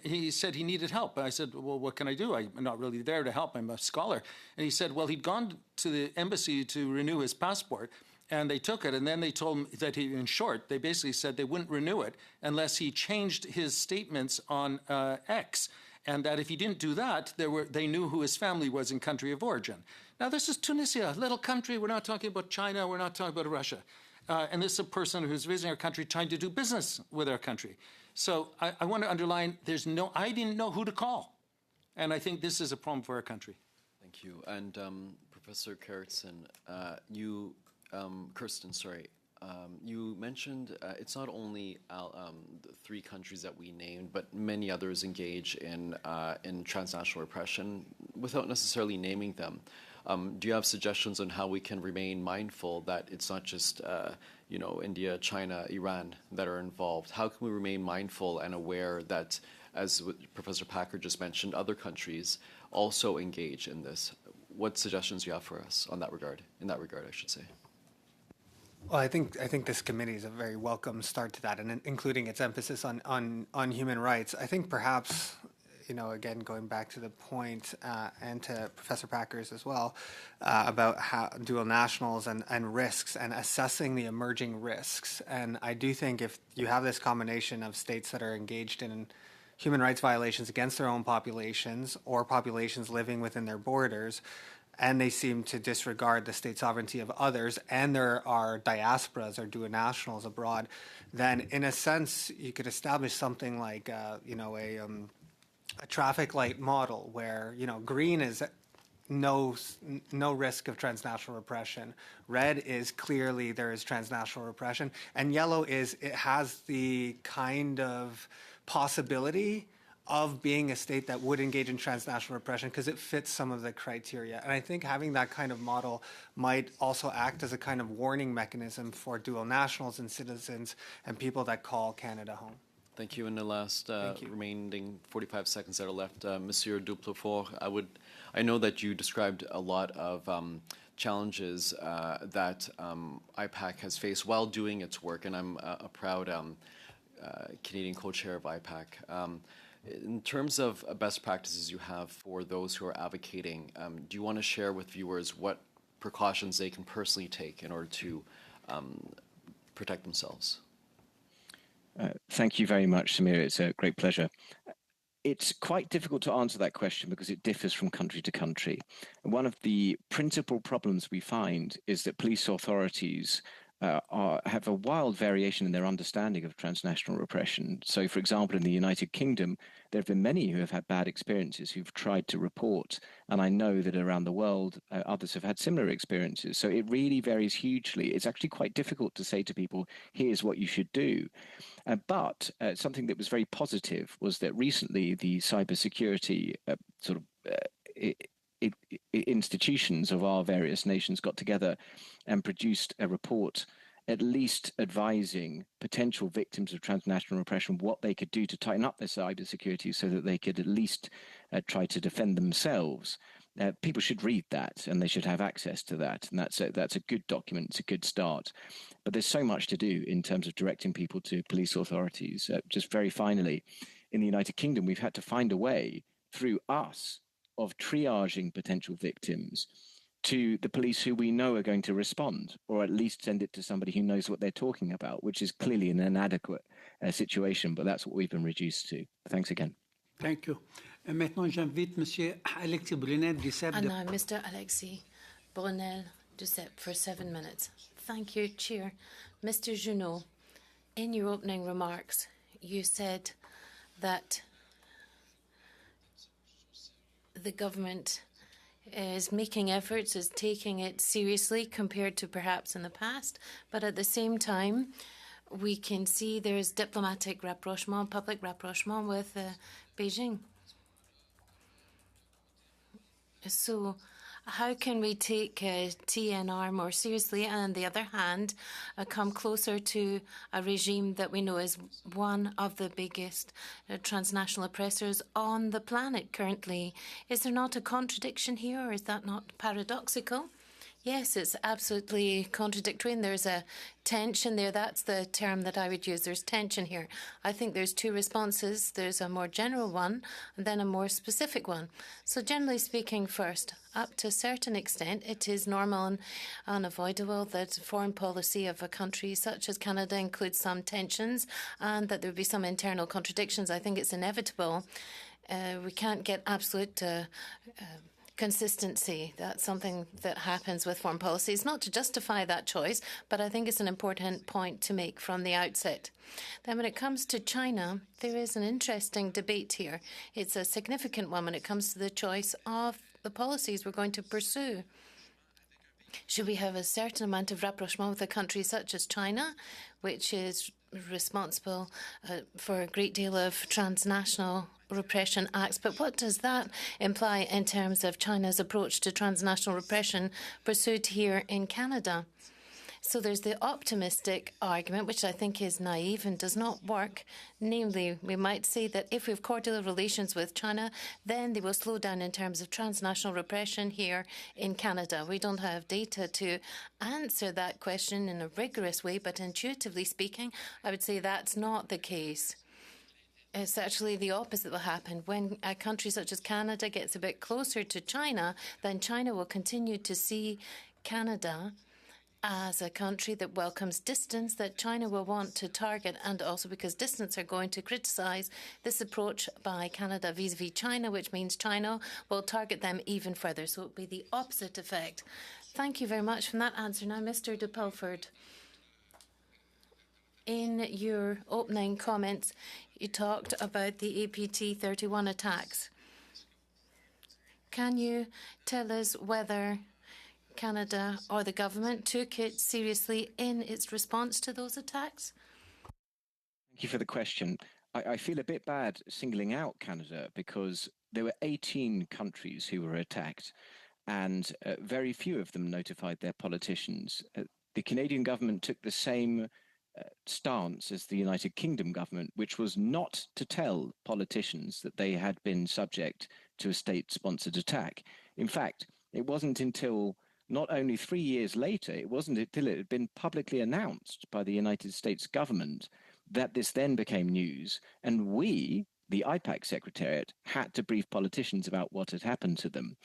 he said he needed help. And I said, well, what can I do? I'm not really there to help. I'm a scholar. And he said, well, he'd gone to the embassy to renew his passport, and they took it. And then they told him that in short, they basically said they wouldn't renew it unless he changed his statements on X. And that if he didn't do that, they knew who his family was in country of origin. Now, this is Tunisia, a little country. We're not talking about China. We're not talking about Russia. And this is a person who's visiting our country trying to do business with our country. So I want to underline, I didn't know who to call. And I think this is a problem for our country. Thank you. And Professor Kirsten, you mentioned it's not only the 3 countries that we named, but many others engage in transnational repression without necessarily naming them. Do you have suggestions on how we can remain mindful that it's not just India, China, Iran that are involved? How can we remain mindful and aware that, as Professor Packer just mentioned, other countries also engage in this? What suggestions do you have for us on that regard? In that regard, I should say. Well, I think this committee is a very welcome start to that, and including its emphasis on human rights. I think perhaps, again, going back to the point and to Professor Packer's as well, about how dual nationals and risks and assessing the emerging risks. And I do think if you have this combination of states that are engaged in human rights violations against their own populations or populations living within their borders, and they seem to disregard the state sovereignty of others, and there are diasporas or dual nationals abroad, then in a sense you could establish something like a traffic light model where green is no risk of transnational repression, red is clearly there is transnational repression, and yellow is it has the kind of possibility of being a state that would engage in transnational repression because it fits some of the criteria. And I think having that kind of model might also act as a kind of warning mechanism for dual nationals and citizens and people that call Canada home. Thank you. In the last remaining 45 seconds that are left, Monsieur Duplessis, I know that you described a lot of challenges that IPAC has faced while doing its work, and I'm a proud Canadian co-chair of IPAC. In terms of best practices you have for those who are advocating, do you want to share with viewers what precautions they can personally take in order to protect themselves? Thank you very much, Samir. It's a great pleasure. It's quite difficult to answer that question because it differs from country to country. One of the principal problems we find is that police authorities have a wild variation in their understanding of transnational repression. So, for example, in the United Kingdom, there have been many who have had bad experiences who've tried to report, and I know that around the world, others have had similar experiences. So it really varies hugely. It's actually quite difficult to say to people, here's what you should do. But something that was very positive was that recently the cybersecurity institutions of our various nations got together and produced a report at least advising potential victims of transnational repression what they could do to tighten up their cybersecurity so that they could at least try to defend themselves. People should read that and they should have access to that. And that's a good document. It's a good start. But there's so much to do in terms of directing people to police authorities. Just very finally, in the United Kingdom, we've had to find a way through us of triaging potential victims to the police who we know are going to respond, or at least send it to somebody who knows what they're talking about, which is clearly an inadequate situation, but that's what we've been reduced to. Thanks again. Thank you. Maintenant, j'invite Monsieur Alexis Brunel du CEP. And now Mr. Alexis Brunel du CEP for 7 minutes. Thank you, Chair. Mr. Junot, in your opening remarks, you said that the government is making efforts, is taking it seriously compared to perhaps in the past, but at the same time, we can see there's diplomatic rapprochement, public rapprochement with Beijing. So how can we take TNR more seriously and, on the other hand, come closer to a regime that we know is one of the biggest transnational oppressors on the planet currently? Is there not a contradiction here, or is that not paradoxical? Yes, it's absolutely contradictory, and there's a tension there. That's the term that I would use. There's tension here. I think there's two responses. There's a more general one and then a more specific one. So generally speaking, first, up to a certain extent, it is normal and unavoidable that foreign policy of a country such as Canada includes some tensions and that there will be some internal contradictions. I think it's inevitable. We can't get absolute consistency. That's something that happens with foreign policy. It's not to justify that choice, but I think it's an important point to make from the outset. Then when it comes to China, there is an interesting debate here. It's a significant one when it comes to the choice of the policies we're going to pursue. Should we have a certain amount of rapprochement with a country such as China, which is responsible for a great deal of transnational repression acts? But what does that imply in terms of China's approach to transnational repression pursued here in Canada? So there's the optimistic argument, which I think is naive and does not work. Namely, we might say that if we have cordial relations with China, then they will slow down in terms of transnational repression here in Canada. We don't have data to answer that question in a rigorous way, but intuitively speaking, I would say that's not the case. It's actually the opposite will happen. When a country such as Canada gets a bit closer to China, then China will continue to see Canada as a country that welcomes distance that China will want to target, and also because dissidents are going to criticize this approach by Canada vis-a-vis China, which means China will target them even further. So it will be the opposite effect. Thank you very much for that answer. Now, Mr. de Pulford, in your opening comments, you talked about the APT 31 attacks. Can you tell us whether Canada or the government took it seriously in its response to those attacks? Thank you for the question. I feel a bit bad singling out Canada because there were 18 countries who were attacked, and very few of them notified their politicians. The Canadian government took the same stance as the United Kingdom government, which was not to tell politicians that they had been subject to a state-sponsored attack. In fact, it wasn't until not only 3 years later, it wasn't until it had been publicly announced by the United States government that this then became news, and we, the IPAC Secretariat, had to brief politicians about what had happened to them.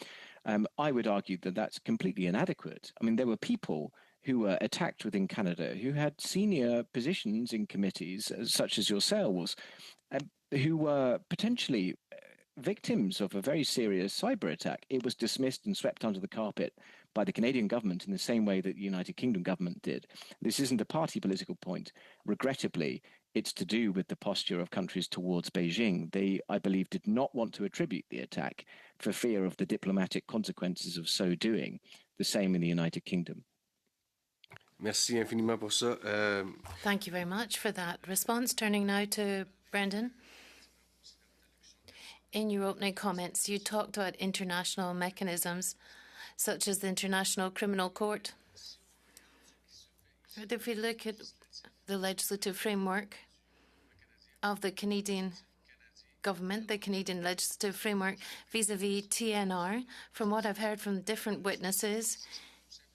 I would argue that that's completely inadequate. I mean, there were people who were attacked within Canada who had senior positions in committees, such as yourselves, who were potentially victims of a very serious cyber attack. It was dismissed and swept under the carpet by the Canadian government in the same way that the United Kingdom government did. This isn't a party political point. Regrettably, it's to do with the posture of countries towards Beijing. They, I believe, did not want to attribute the attack for fear of the diplomatic consequences of so doing. The same in the United Kingdom. Merci infiniment pour ça. Thank you very much for that response. Turning now to Brendan. In your opening comments, you talked about international mechanisms such as the International Criminal Court. If we look at the legislative framework of the Canadian government, the Canadian legislative framework vis-à-vis TNR, from what I've heard from different witnesses,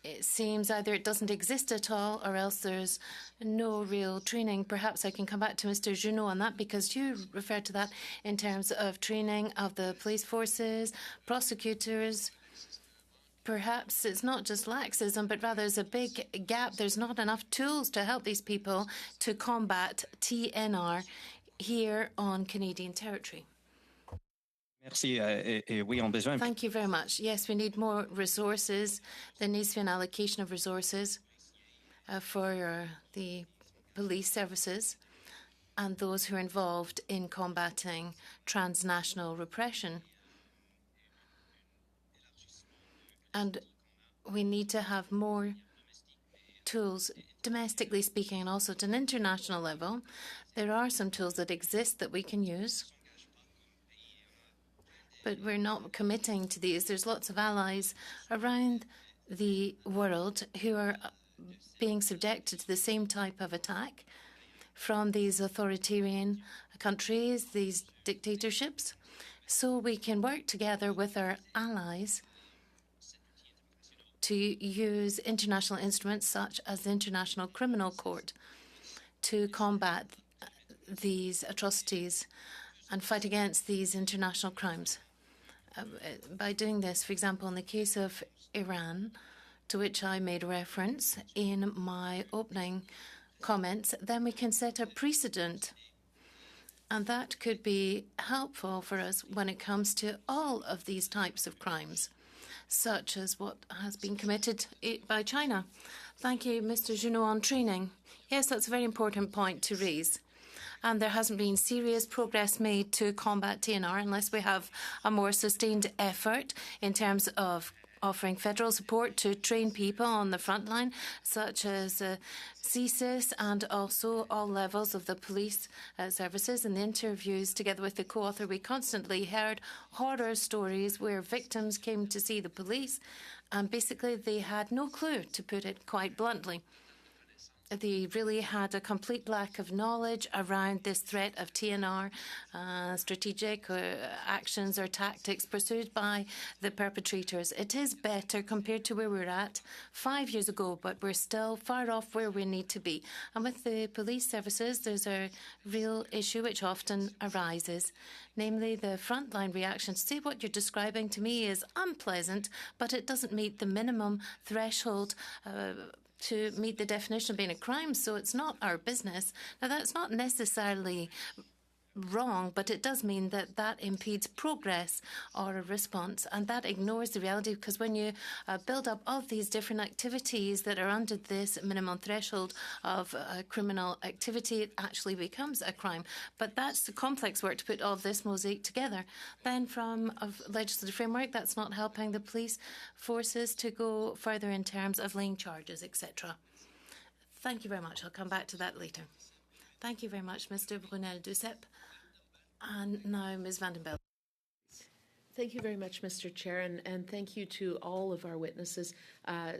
it seems either it doesn't exist at all or else there's no real training. Perhaps I can come back to Mr. Junot on that because you referred to that in terms of training of the police forces, prosecutors. Perhaps it's not just laxism, but rather there's a big gap. There's not enough tools to help these people to combat TNR here on Canadian territory. Merci. Oui, on besoin. Thank you very much. Yes, we need more resources. There needs to be an allocation of resources for the police services and those who are involved in combating transnational repression. And we need to have more tools, domestically speaking, and also at an international level. There are some tools that exist that we can use, but we're not committing to these. There's lots of allies around the world who are being subjected to the same type of attack from these authoritarian countries, these dictatorships. So we can work together with our allies to use international instruments such as the International Criminal Court to combat these atrocities and fight against these international crimes. By doing this, for example, in the case of Iran, to which I made reference in my opening comments, then we can set a precedent. And that could be helpful for us when it comes to all of these types of crimes, such as what has been committed by China. Thank you, Mr. Junot, on training. Yes, that's a very important point to raise. And there hasn't been serious progress made to combat TNR unless we have a more sustained effort in terms of offering federal support to train people on the front line, such as CSIS and also all levels of the police services. In the interviews together with the co-author, we constantly heard horror stories where victims came to see the police and basically they had no clue, to put it quite bluntly. They really had a complete lack of knowledge around this threat of TNR, strategic actions or tactics pursued by the perpetrators. It is better compared to where we were at 5 years ago, but we're still far off where we need to be. And with the police services, there's a real issue which often arises, namely the frontline reaction. See, what you're describing to me is unpleasant, but it doesn't meet the minimum threshold to meet the definition of being a crime, so it's not our business. Now, that's not necessarily wrong, but it does mean that that impedes progress or a response, and that ignores the reality, because when you build up all these different activities that are under this minimum threshold of criminal activity, it actually becomes a crime. But that's the complex work to put all of this mosaic together. Then from a legislative framework, that's not helping the police forces to go further in terms of laying charges, etc. Thank you very much. I'll come back to that later. Thank you very much, Mr. Brunel-Duceppe. And now, Ms. Van den Belt. Thank you very much, Mr. Chair, and thank you to all of our witnesses.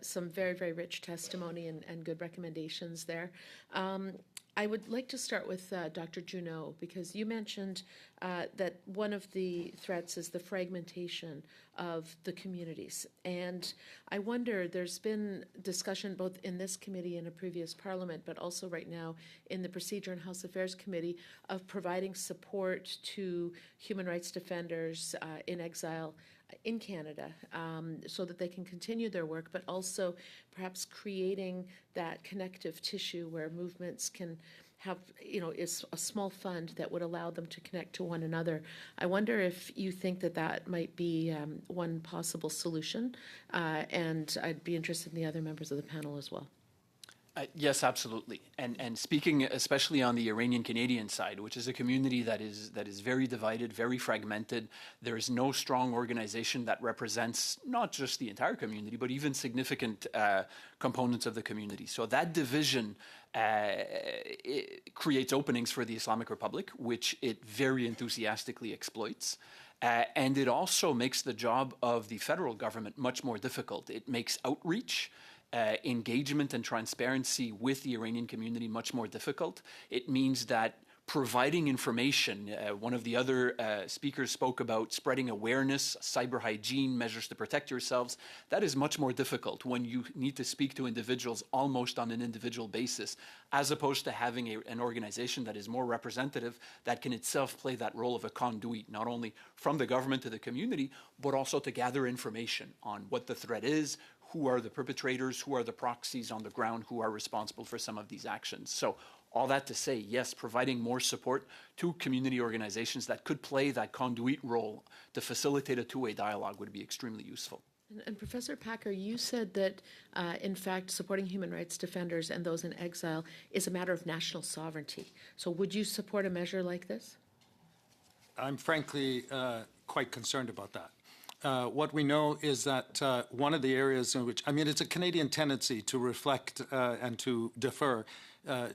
Some very, very rich testimony and good recommendations there. I would like to start with Dr. Junot, because you mentioned that one of the threats is the fragmentation of the communities. And I wonder, there's been discussion both in this committee and a previous parliament, but also right now in the Procedure and House Affairs Committee, of providing support to human rights defenders in exile in Canada so that they can continue their work, but also perhaps creating that connective tissue where movements can have, is a small fund that would allow them to connect to one another. I wonder if you think that that might be one possible solution, and I'd be interested in the other members of the panel as well. Yes, absolutely. And speaking especially on the Iranian Canadian side, which is a community that is very divided, very fragmented. There is no strong organization that represents not just the entire community, but even significant components of the community. So that division it creates openings for the Islamic Republic, which it very enthusiastically exploits. And it also makes the job of the federal government much more difficult. It makes outreach, engagement and transparency with the Iranian community much more difficult. It means that providing information, one of the other speakers spoke about spreading awareness, cyber hygiene, measures to protect yourselves. That is much more difficult when you need to speak to individuals almost on an individual basis, as opposed to having an organization that is more representative, that can itself play that role of a conduit, not only from the government to the community, but also to gather information on what the threat is, who are the perpetrators, who are the proxies on the ground, who are responsible for some of these actions. So all that to say, yes, providing more support to community organizations that could play that conduit role to facilitate a two-way dialogue would be extremely useful. And Professor Packer, you said that, in fact, supporting human rights defenders and those in exile is a matter of national sovereignty. So would you support a measure like this? I'm frankly quite concerned about that. What we know is that one of the areas in which, it's a Canadian tendency to reflect and to defer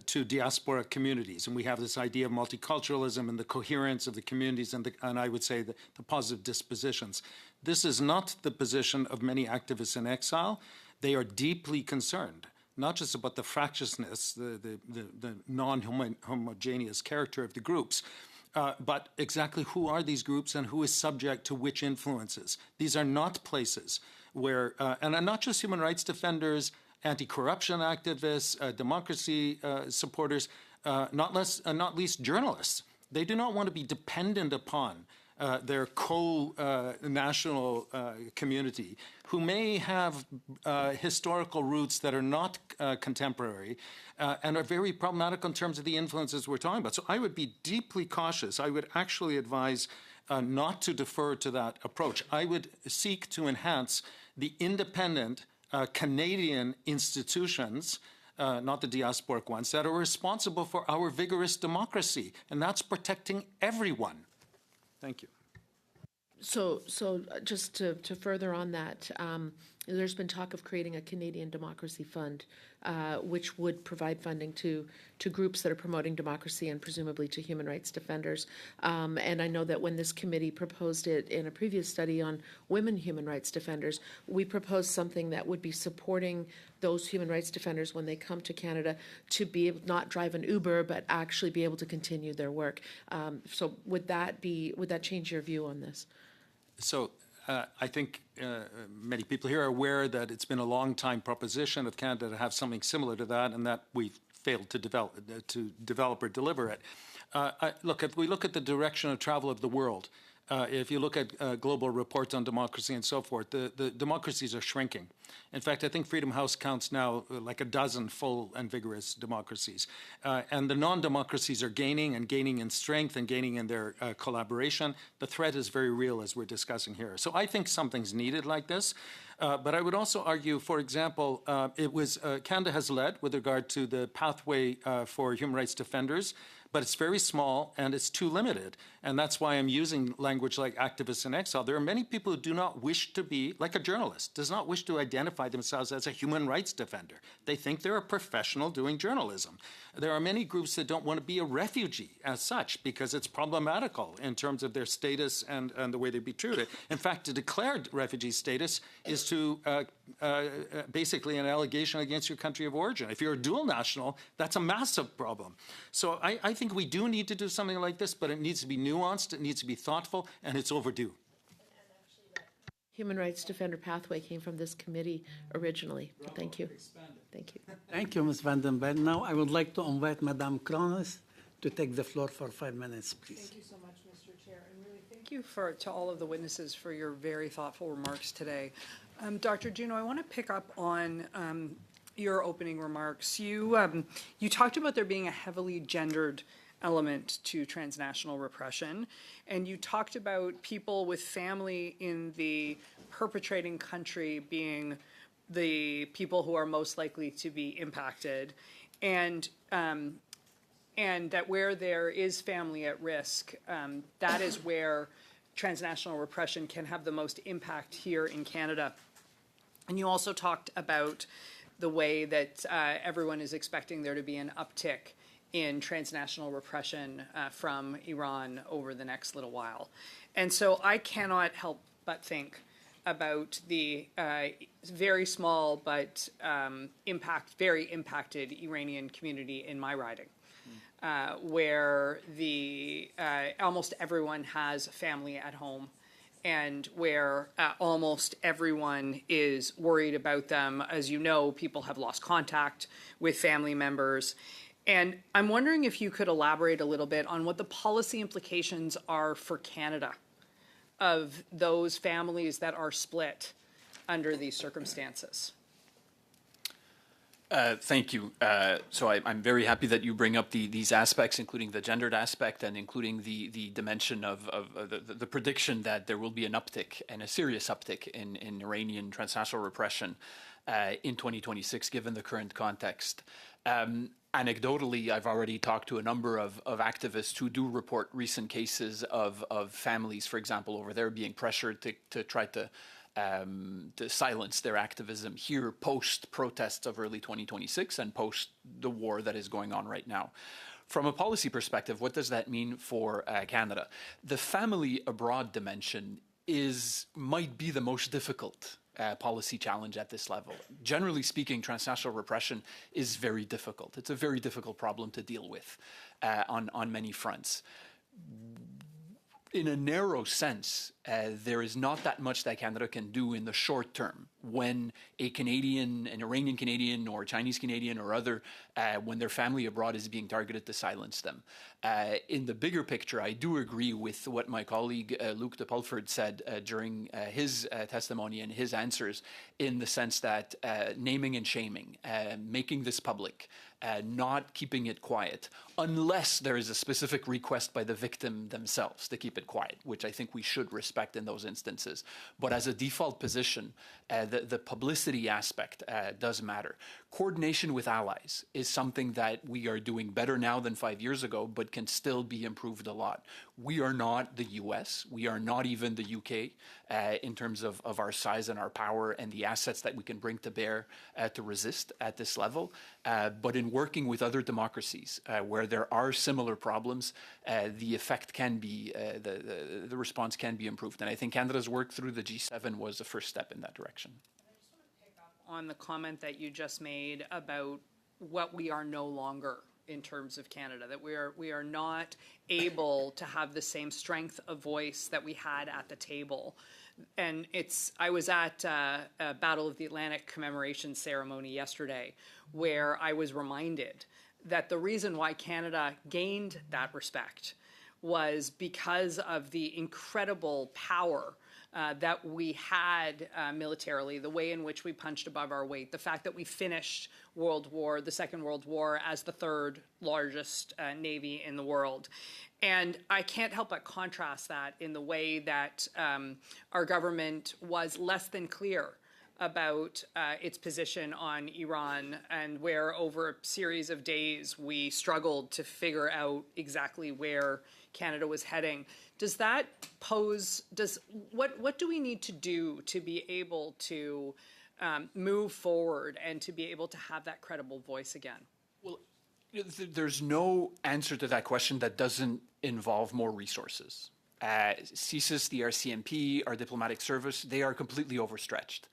to diaspora communities. And we have this idea of multiculturalism and the coherence of the communities and I would say the positive dispositions. This is not the position of many activists in exile. They are deeply concerned, not just about the fractiousness, the non-homogeneous character of the groups, but exactly who are these groups and who is subject to which influences. These are not places where, and not just human rights defenders, anti-corruption activists, democracy supporters, not least journalists. They do not want to be dependent upon their co-national community, who may have historical roots that are not contemporary and are very problematic in terms of the influences we're talking about. So I would be deeply cautious. I would actually advise not to defer to that approach. I would seek to enhance the independent Canadian institutions, not the diasporic ones, that are responsible for our vigorous democracy, and that's protecting everyone. Thank you. So just to further on that, there's been talk of creating a Canadian Democracy Fund, which would provide funding to groups that are promoting democracy and presumably to human rights defenders. And I know that when this committee proposed it in a previous study on women human rights defenders, we proposed something that would be supporting those human rights defenders when they come to Canada to be able not drive an Uber, but actually be able to continue their work. So would that change your view on this? So I think many people here are aware that it's been a long-time proposition of Canada to have something similar to that, and that we've failed to develop or deliver it. Look, if we look at the direction of travel of the world, if you look at global reports on democracy and so forth, the democracies are shrinking. In fact, I think Freedom House counts now like a dozen full and vigorous democracies. And the non-democracies are gaining in strength and gaining in their collaboration. The threat is very real, as we're discussing here. So I think something's needed like this. But I would also argue, for example, Canada has led with regard to the pathway for human rights defenders, but it's very small and it's too limited. And that's why I'm using language like activists in exile. There are many people who do not wish to be, like a journalist, does not wish to identify themselves as a human rights defender. They think they're a professional doing journalism. There are many groups that don't want to be a refugee as such because it's problematical in terms of their status and the way they be treated. In fact, to declare refugee status is to basically an allegation against your country of origin. If you're a dual national, that's a massive problem. So I think we do need to do something like this, but it needs to be nuanced, it needs to be thoughtful, and it's overdue. Human rights defender pathway came from this committee originally. Thank you. Thank you. Thank you, Ms. Van den Berg. Now I would like to invite Madame Krones to take the floor for 5 minutes, please. Thank you so much, Mr. Chair, and really thank you to all of the witnesses for your very thoughtful remarks today. Dr. Juneau, I want to pick up on your opening remarks. You talked about there being a heavily gendered element to transnational repression, and you talked about people with family in the perpetrating country being the people who are most likely to be impacted, and that where there is family at risk, that is where transnational repression can have the most impact here in Canada. And you also talked about the way that everyone is expecting there to be an uptick in transnational repression from Iran over the next little while. And so I cannot help but think about the very small but very impacted Iranian community in my riding, where almost everyone has family at home, and where almost everyone is worried about them. As you know, people have lost contact with family members. And I'm wondering if you could elaborate a little bit on what the policy implications are for Canada of those families that are split under these circumstances. Thank you. So I'm very happy that you bring up these aspects, including the gendered aspect and including the dimension of the prediction that there will be an uptick, and a serious uptick in Iranian transnational repression in 2026, given the current context. Anecdotally, I've already talked to a number of activists who do report recent cases of families, for example, over there being pressured to try to silence their activism here post-protests of early 2026 and post the war that is going on right now. From a policy perspective, what does that mean for Canada? The family abroad dimension might be the most difficult policy challenge at this level. Generally speaking, transnational repression is very difficult. It's a very difficult problem to deal with on many fronts. In a narrow sense, there is not that much that Canada can do in the short term when a Canadian, an Iranian Canadian or Chinese Canadian or other, when their family abroad is being targeted, to silence them. In the bigger picture, I do agree with what my colleague Luc de Pulford said during his testimony and his answers, in the sense that naming and shaming, making this public, not keeping it quiet, unless there is a specific request by the victim themselves to keep it quiet, which I think we should respect in those instances. But as a default position, the publicity aspect does matter. Coordination with allies is something that we are doing better now than 5 years ago, but can still be improved a lot. We are not the US, we are not even the UK in terms of our size and our power and the assets that we can bring to bear to resist at this level. But in working with other democracies where there are similar problems, the effect can be, the response can be improved. And I think Canada's work through the G7 was the first step in that direction. On the comment that you just made about what we are no longer in terms of Canada, that we are not able to have the same strength of voice that we had at the table. And I was at a Battle of the Atlantic commemoration ceremony yesterday, where I was reminded that the reason why Canada gained that respect was because of the incredible power that we had militarily, the way in which we punched above our weight, the fact that we finished the Second World War as the third largest navy in the world. And I can't help but contrast that in the way that our government was less than clear about its position on Iran, and where over a series of days we struggled to figure out exactly where Canada was heading. Does that pose, what do we need to do to be able to move forward and to be able to have that credible voice again? Well, there's no answer to that question that doesn't involve more resources. CSIS, the RCMP, our diplomatic service, they are completely overstretched.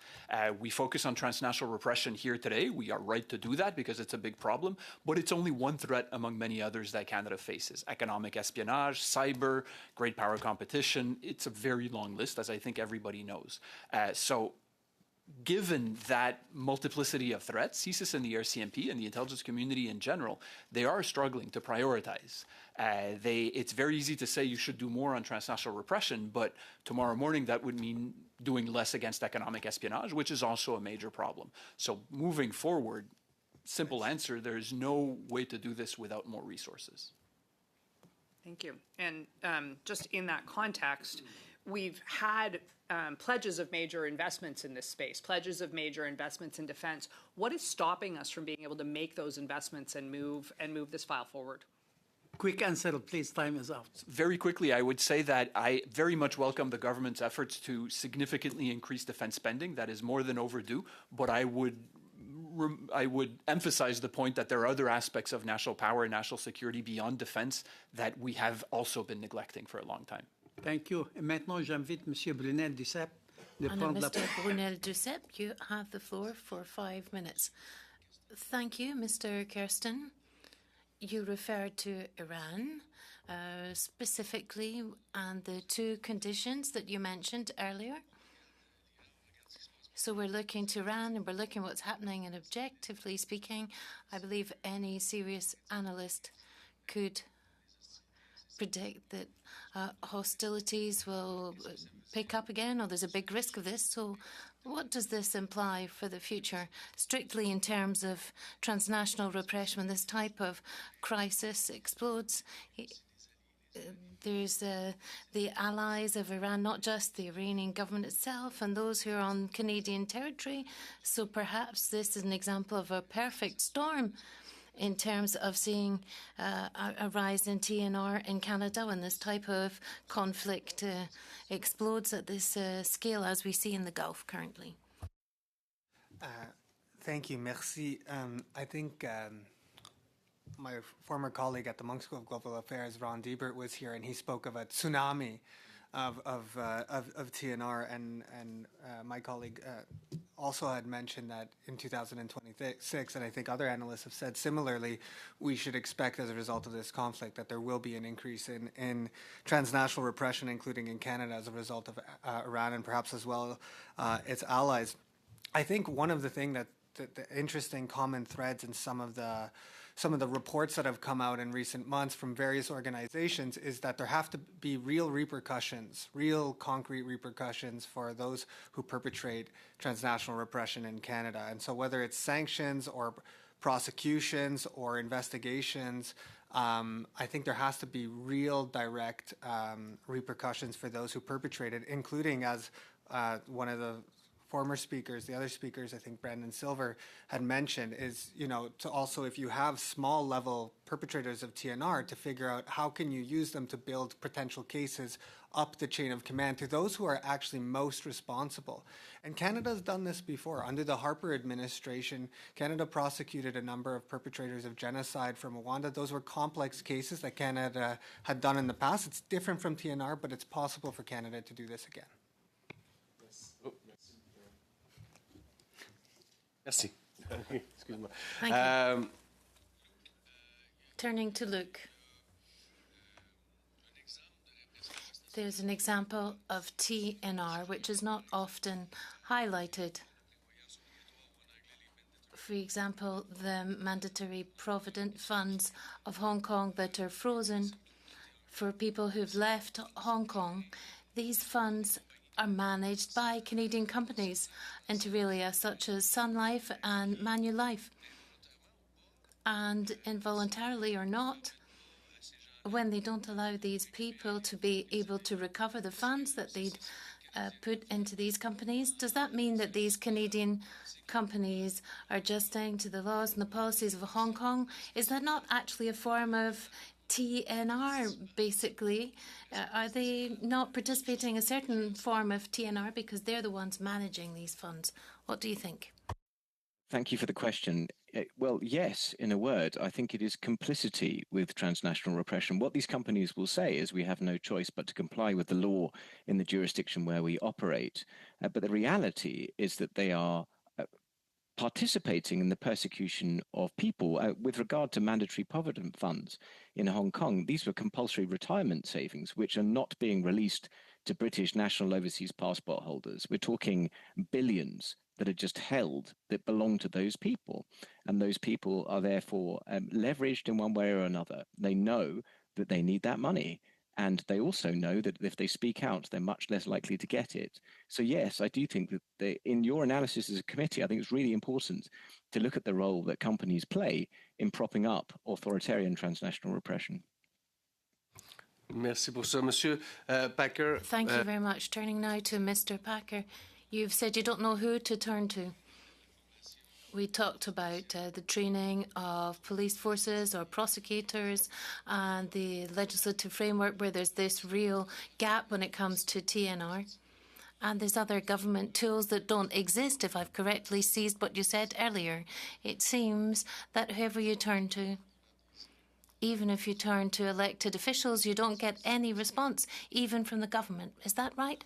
We focus on transnational repression here today. We are right to do that because it's a big problem, but it's only one threat among many others that Canada faces. Economic espionage, cyber, great power competition. It's a very long list, as I think everybody knows. So given that multiplicity of threats, CSIS and the RCMP and the intelligence community in general, they are struggling to prioritize. It's very easy to say you should do more on transnational repression, but tomorrow morning that would mean doing less against economic espionage, which is also a major problem. So moving forward, simple answer, there's no way to do this without more resources. Thank you. And just in that context, we've had pledges of major investments in this space, pledges of major investments in defense. What is stopping us from being able to make those investments and move this file forward? Quick answer, please. Time is out. Very quickly, I would say that I very much welcome the government's efforts to significantly increase defense spending. That is more than overdue, but I would emphasize the point that there are other aspects of national power and national security beyond defense that we have also been neglecting for a long time. Thank you. Et maintenant, j'invite M. Brunel-Duceppe de prendre la Mr. Brunel-Duceppe, you have the floor for 5 minutes. Thank you, Mr. Kirsten. You referred to Iran specifically and the 2 conditions that you mentioned earlier. So we're looking to Iran and we're looking at what's happening, and objectively speaking, I believe any serious analyst could predict that hostilities will pick up again, or there's a big risk of this. So what does this imply for the future, strictly in terms of transnational repression when this type of crisis explodes? There's the allies of Iran, not just the Iranian government itself, and those who are on Canadian territory. So perhaps this is an example of a perfect storm in terms of seeing a rise in TNR in Canada when this type of conflict explodes at this scale as we see in the Gulf currently. Thank you, merci. I think my former colleague at the Munk School of Global Affairs, Ron Diebert, was here, and he spoke of a tsunami of TNR, and my colleague also had mentioned that in 2026, and I think other analysts have said similarly, we should expect as a result of this conflict that there will be an increase in transnational repression, including in Canada, as a result of Iran and perhaps as well its allies. I think one of the things that the interesting common threads in some of the reports that have come out in recent months from various organizations is that there have to be real repercussions, real concrete repercussions for those who perpetrate transnational repression in Canada. And so whether it's sanctions or prosecutions or investigations, I think there has to be real direct repercussions for those who perpetrate it, including, as one of the former speakers, the other speakers, I think Brandon Silver had mentioned, is, to also, if you have small level perpetrators of TNR, to figure out how can you use them to build potential cases up the chain of command to those who are actually most responsible. And Canada's done this before. Under the Harper administration, Canada prosecuted a number of perpetrators of genocide from Rwanda. Those were complex cases that Canada had done in the past. It's different from TNR, but it's possible for Canada to do this again. Merci. Excuse-moi. Thank you. Turning to Luke. There's an example of TNR which is not often highlighted. For example, the mandatory provident funds of Hong Kong that are frozen for people who've left Hong Kong. These funds are managed by Canadian companies, inter alia, such as Sun Life and Manulife. And involuntarily or not, when they don't allow these people to be able to recover the funds that they'd put into these companies, does that mean that these Canadian companies are adjusting to the laws and the policies of Hong Kong? Is that not actually a form of TNR, basically? Are they not participating in a certain form of TNR because they're the ones managing these funds? What do you think? Thank you for the question. Well, yes, in a word, I think it is complicity with transnational repression. What these companies will say is we have no choice but to comply with the law in the jurisdiction where we operate. But the reality is that they are participating in the persecution of people. With regard to mandatory provident funds in Hong Kong, these were compulsory retirement savings, which are not being released to British national overseas passport holders. We're talking billions that are just held that belong to those people. And those people are therefore leveraged in one way or another. They know that they need that money. And they also know that if they speak out, they're much less likely to get it. So yes, I do think that in your analysis as a committee, I think it's really important to look at the role that companies play in propping up authoritarian transnational repression. Merci pour ça, Monsieur Packer. Thank you very much. Turning now to Mr. Packer. You've said you don't know who to turn to. We talked about the training of police forces or prosecutors and the legislative framework where there's this real gap when it comes to TNR. And there's other government tools that don't exist, if I've correctly seized what you said earlier. It seems that whoever you turn to, even if you turn to elected officials, you don't get any response, even from the government. Is that right?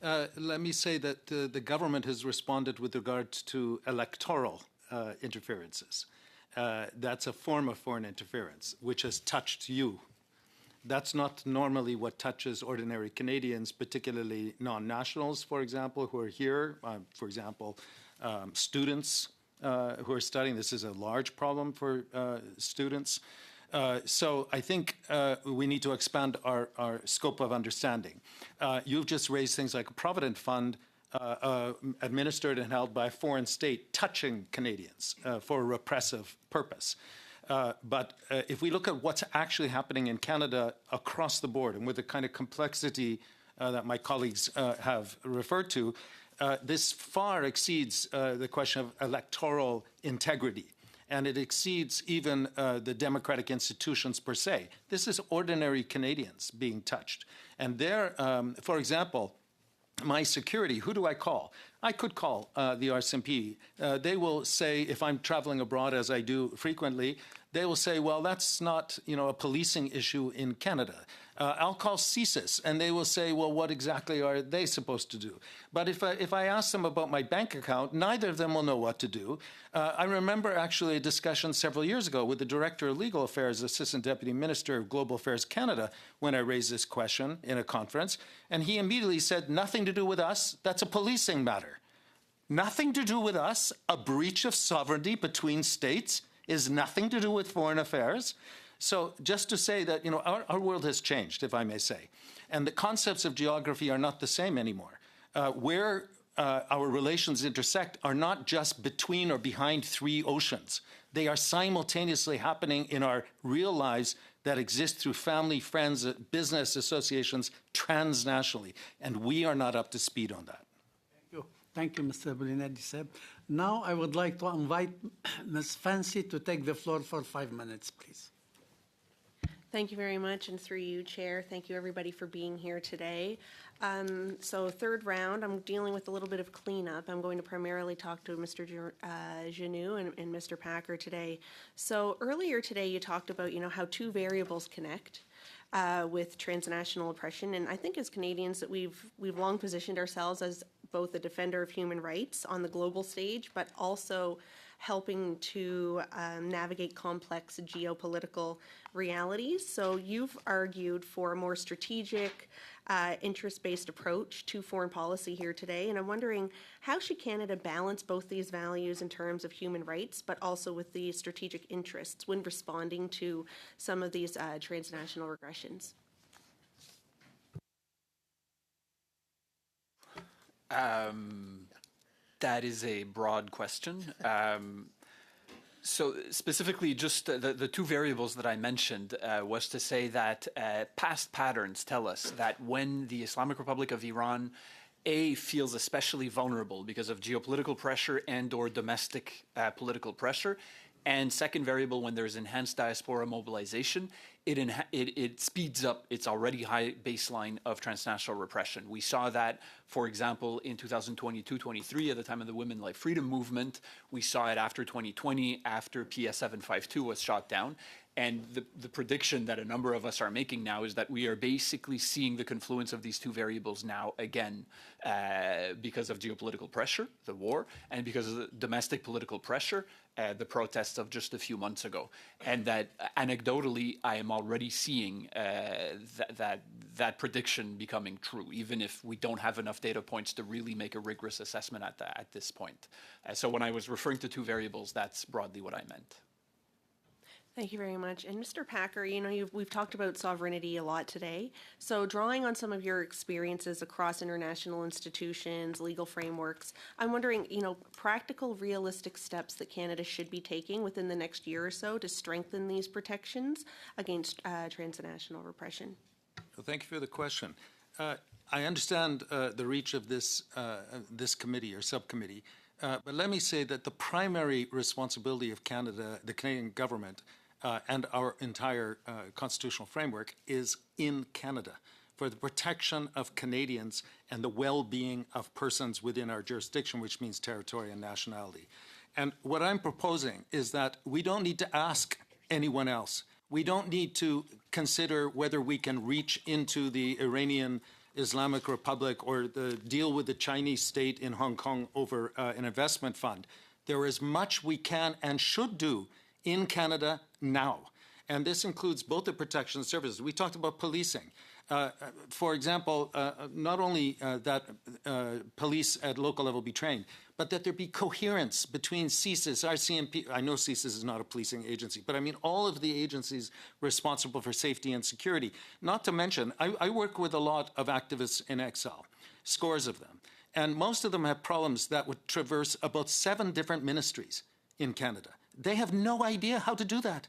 Let me say that the government has responded with regard to electoral interferences. That's a form of foreign interference, which has touched you. That's not normally what touches ordinary Canadians, particularly non-nationals, for example, who are here. For example, students who are studying. This is a large problem for students. So I think we need to expand our scope of understanding. You've just raised things like a Provident Fund administered and held by a foreign state touching Canadians for a repressive purpose. But if we look at what's actually happening in Canada across the board and with the kind of complexity that my colleagues have referred to, this far exceeds the question of electoral integrity. And it exceeds even the democratic institutions per se. This is ordinary Canadians being touched. And there, for example, my security, who do I call? I could call the RCMP. They will say, if I'm traveling abroad, as I do frequently, they will say, well, that's not, a policing issue in Canada. I'll call CSIS, and they will say, well, what exactly are they supposed to do? But if I ask them about my bank account, neither of them will know what to do. I remember actually a discussion several years ago with the Director of Legal Affairs, Assistant Deputy Minister of Global Affairs Canada, when I raised this question in a conference, and he immediately said, nothing to do with us, that's a policing matter. Nothing to do with us, a breach of sovereignty between states is nothing to do with foreign affairs. So just to say that, our world has changed, if I may say. And the concepts of geography are not the same anymore. Where our relations intersect are not just between or behind three oceans. They are simultaneously happening in our real lives that exist through family, friends, business associations transnationally. And we are not up to speed on that. Thank you, Mr. Bolinetti. Now I would like to invite Ms. Fancy to take the floor for 5 minutes, please. Thank you very much, and through you, Chair, thank you everybody for being here today. So third round, I'm dealing with a little bit of cleanup. I'm going to primarily talk to Mr. Genoux and Mr. Packer today. So earlier today, you talked about, how two variables connect with transnational oppression, and I think as Canadians that we've long positioned ourselves as both a defender of human rights on the global stage, but also helping to navigate complex geopolitical realities. So you've argued for a more strategic, interest-based approach to foreign policy here today, and I'm wondering, how should Canada balance both these values in terms of human rights, but also with the strategic interests when responding to some of these transnational regressions? That is a broad question. So specifically, just the two variables that I mentioned was to say that past patterns tell us that when the Islamic Republic of Iran feels especially vulnerable because of geopolitical pressure and or domestic political pressure, and second variable, when there's enhanced diaspora mobilization, it speeds up its already high baseline of transnational repression. We saw that, for example, in 2022-23 at the time of the Women Life Freedom Movement. We saw it after 2020, after PS 752 was shot down. And the prediction that a number of us are making now is that we are basically seeing the confluence of these two variables now again because of geopolitical pressure, the war, and because of the domestic political pressure, the protests of just a few months ago. And that anecdotally, I am I'm already seeing that prediction becoming true, even if we don't have enough data points to really make a rigorous assessment at this point. So when I was referring to two variables, that's broadly what I meant. Thank you very much. And Mr. Packer, we've talked about sovereignty a lot today. So drawing on some of your experiences across international institutions, legal frameworks, I'm wondering, practical, realistic steps that Canada should be taking within the next year or so to strengthen these protections against transnational repression. Well, thank you for the question. I understand the reach of this committee or subcommittee, but let me say that the primary responsibility of Canada, the Canadian government, and our entire constitutional framework is in Canada for the protection of Canadians and the well-being of persons within our jurisdiction, which means territory and nationality. And what I'm proposing is that we don't need to ask anyone else. We don't need to consider whether we can reach into the Iranian Islamic Republic or deal with the Chinese state in Hong Kong over an investment fund. There is much we can and should do in Canada now. And this includes both the protection services. We talked about policing. For example, not only that police at local level be trained, but that there be coherence between CSIS, RCMP. I know CSIS is not a policing agency, but I mean all of the agencies responsible for safety and security. Not to mention, I work with a lot of activists in exile, scores of them. And most of them have problems that would traverse about 7 different ministries in Canada. They have no idea how to do that.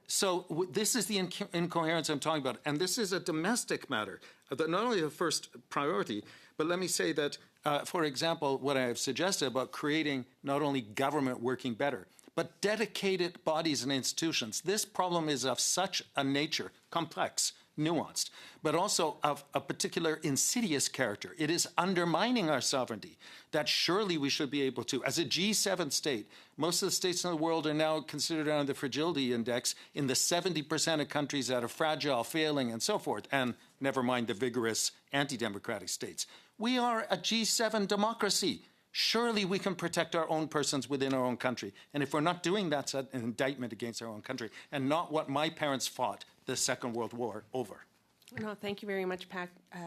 So this is the incoherence I'm talking about. And this is a domestic matter, not only the first priority, but let me say that, for example, what I have suggested about creating not only government working better, but dedicated bodies and institutions. This problem is of such a nature, complex, nuanced, but also of a particular insidious character. It is undermining our sovereignty that surely we should be able to. As a G7 state, most of the states in the world are now considered on the fragility index in the 70% of countries that are fragile, failing, and so forth, and never mind the vigorous anti-democratic states. We are a G7 democracy. Surely we can protect our own persons within our own country. And if we're not doing that, it's an indictment against our own country, and not what my parents fought the Second World War over. No, thank you very much,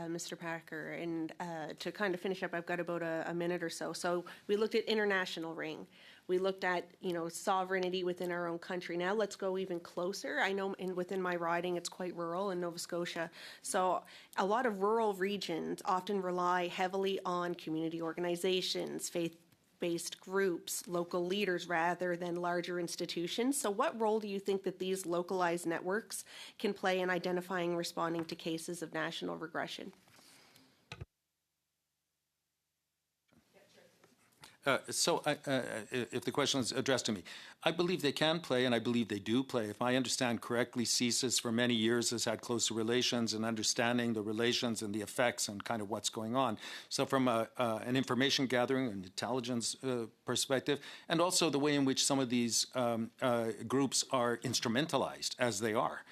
Mr. Packer. And to kind of finish up, I've got about a minute or so. So we looked at international ring. We looked at, sovereignty within our own country. Now let's go even closer. I know within my riding, it's quite rural in Nova Scotia. So a lot of rural regions often rely heavily on community organizations, faith-based groups, local leaders rather than larger institutions. So what role do you think that these localized networks can play in identifying and responding to cases of national regression? If the question is addressed to me, I believe they can play, and I believe they do play. If I understand correctly, CSIS for many years has had closer relations and understanding the relations and the effects and kind of what's going on. So from an information gathering and intelligence perspective, and also the way in which some of these groups are instrumentalized, as they are.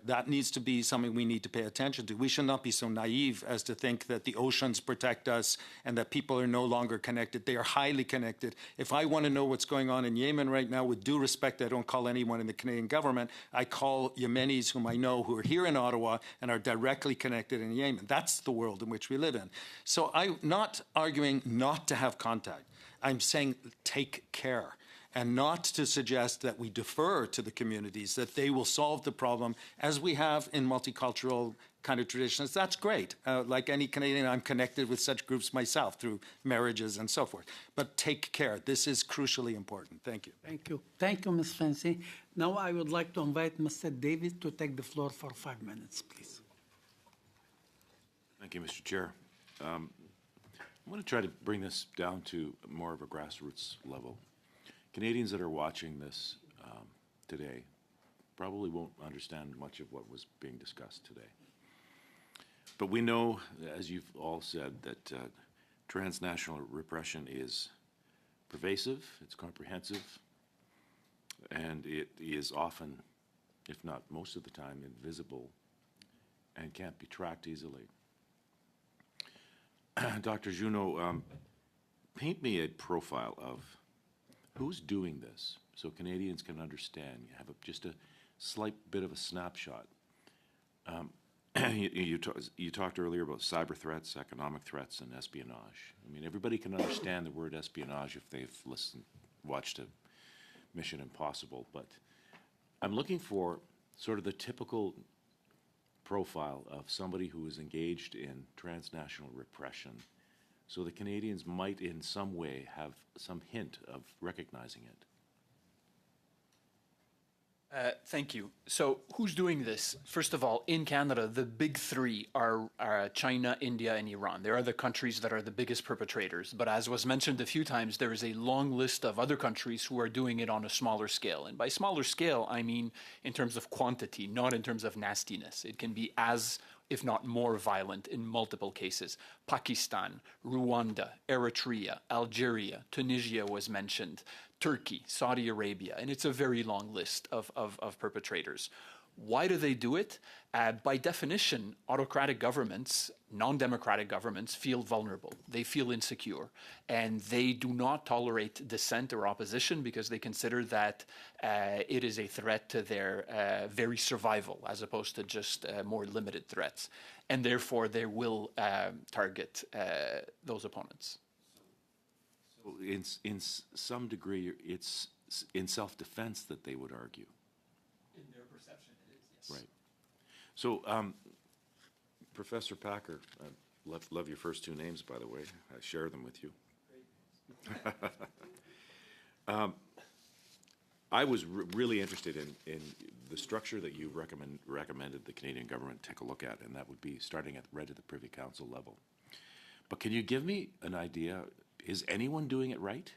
That needs to be something we need to pay attention to. We should not be so naive as to think that the oceans protect us and that people are no longer connected. They are highly connected. If I want to know what's going on in Yemen right now, with due respect, I don't call anyone in the Canadian government. I call Yemenis whom I know who are here in Ottawa and are directly connected in Yemen. That's the world in which we live in. So I'm not arguing not to have contact. I'm saying take care. And not to suggest that we defer to the communities, that they will solve the problem, as we have in multicultural kind of traditions. That's great. Like any Canadian, I'm connected with such groups myself through marriages and so forth. But take care. This is crucially important. Thank you. Thank you. Thank you, Ms. Fancy. Now I would like to invite Mr. David to take the floor for 5 minutes, please. Thank you, Mr. Chair. I'm going to try to bring this down to more of a grassroots level. Canadians that are watching this today probably won't understand much of what was being discussed today. But we know, as you've all said, that transnational repression is pervasive, it's comprehensive, and it is often, if not most of the time, invisible and can't be tracked easily. Dr. Junot, paint me a profile of who's doing this so Canadians can understand. You have just a slight bit of a snapshot. You talked earlier about cyber threats, economic threats, and espionage. I mean, everybody can understand the word espionage if they've watched a Mission Impossible, but I'm looking for sort of the typical profile of somebody who is engaged in transnational repression, so the Canadians might in some way have some hint of recognizing it. Thank you. So who's doing this? First of all, in Canada, the big three are China, India, and Iran. There are the countries that are the biggest perpetrators. But as was mentioned a few times, there is a long list of other countries who are doing it on a smaller scale. And by smaller scale, I mean in terms of quantity, not in terms of nastiness. It can be as, if not more violent in multiple cases. Pakistan, Rwanda, Eritrea, Algeria, Tunisia was mentioned, Turkey, Saudi Arabia, and it's a very long list of perpetrators. Why do they do it? By definition, autocratic governments, non-democratic governments feel vulnerable. They feel insecure, and they do not tolerate dissent or opposition because they consider that it is a threat to their very survival as opposed to just more limited threats. And therefore, they will target those opponents. So in some degree, it's in self-defense that they would argue. In their perception, it is, yes. Right. So, Professor Packer, I love your first two names, by the way. I share them with you. I was really interested in the structure that you recommended the Canadian government take a look at, and that would be starting right at the Privy Council level. But can you give me an idea? Is anyone doing it right?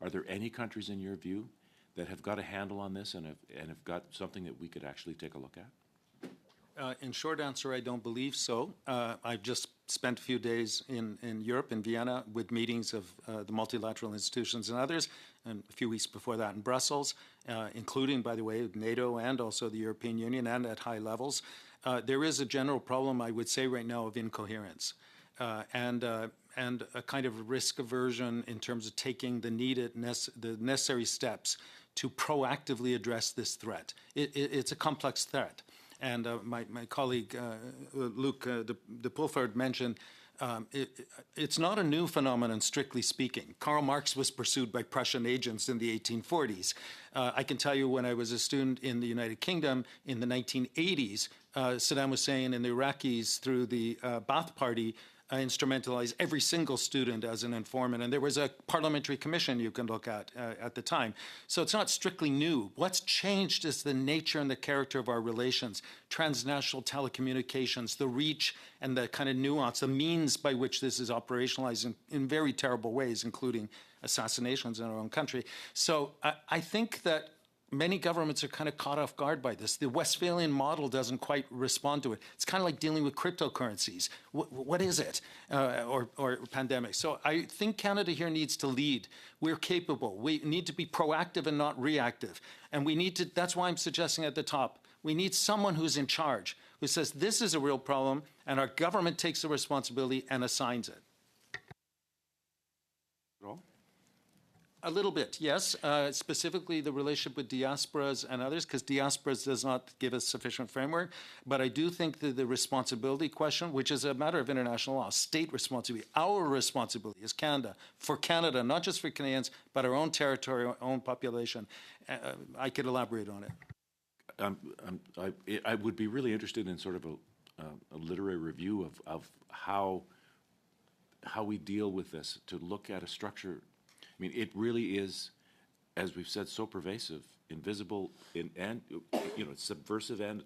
Are there any countries, in your view, that have got a handle on this and have got something that we could actually take a look at? In short answer, I don't believe so. I've just spent a few days in Europe, in Vienna, with meetings of the multilateral institutions and others, and a few weeks before that in Brussels, including, by the way, NATO and also the European Union and at high levels. There is a general problem, I would say right now, of incoherence. And a kind of risk aversion in terms of taking the necessary steps to proactively address this threat. It's a complex threat. And my colleague, Luc de Pulford, mentioned it's not a new phenomenon, strictly speaking. Karl Marx was pursued by Prussian agents in the 1840s. I can tell you when I was a student in the United Kingdom in the 1980s, Saddam Hussein and the Iraqis, through the Ba'ath Party, instrumentalized every single student as an informant. And there was a parliamentary commission you can look at the time. So it's not strictly new. What's changed is the nature and the character of our relations, transnational telecommunications, the reach and the kind of nuance, the means by which this is operationalized in very terrible ways, including assassinations in our own country. So I think that many governments are kind of caught off guard by this. The Westphalian model doesn't quite respond to it. It's kind of like dealing with cryptocurrencies. What is it? Or pandemics. So I think Canada here needs to lead. We're capable. We need to be proactive and not reactive. And we need to, that's why I'm suggesting at the top, we need someone who's in charge, who says this is a real problem, and our government takes the responsibility and assigns it. A little bit, yes. Specifically the relationship with diasporas and others, because diasporas does not give us sufficient framework. But I do think that the responsibility question, which is a matter of international law, state responsibility, our responsibility as Canada, for Canada, not just for Canadians, but our own territory, our own population. I could elaborate on it. I would be really interested in sort of a literary review of how we deal with this, to look at a structure. I mean, it really is, as we've said, so pervasive, invisible, and it's subversive and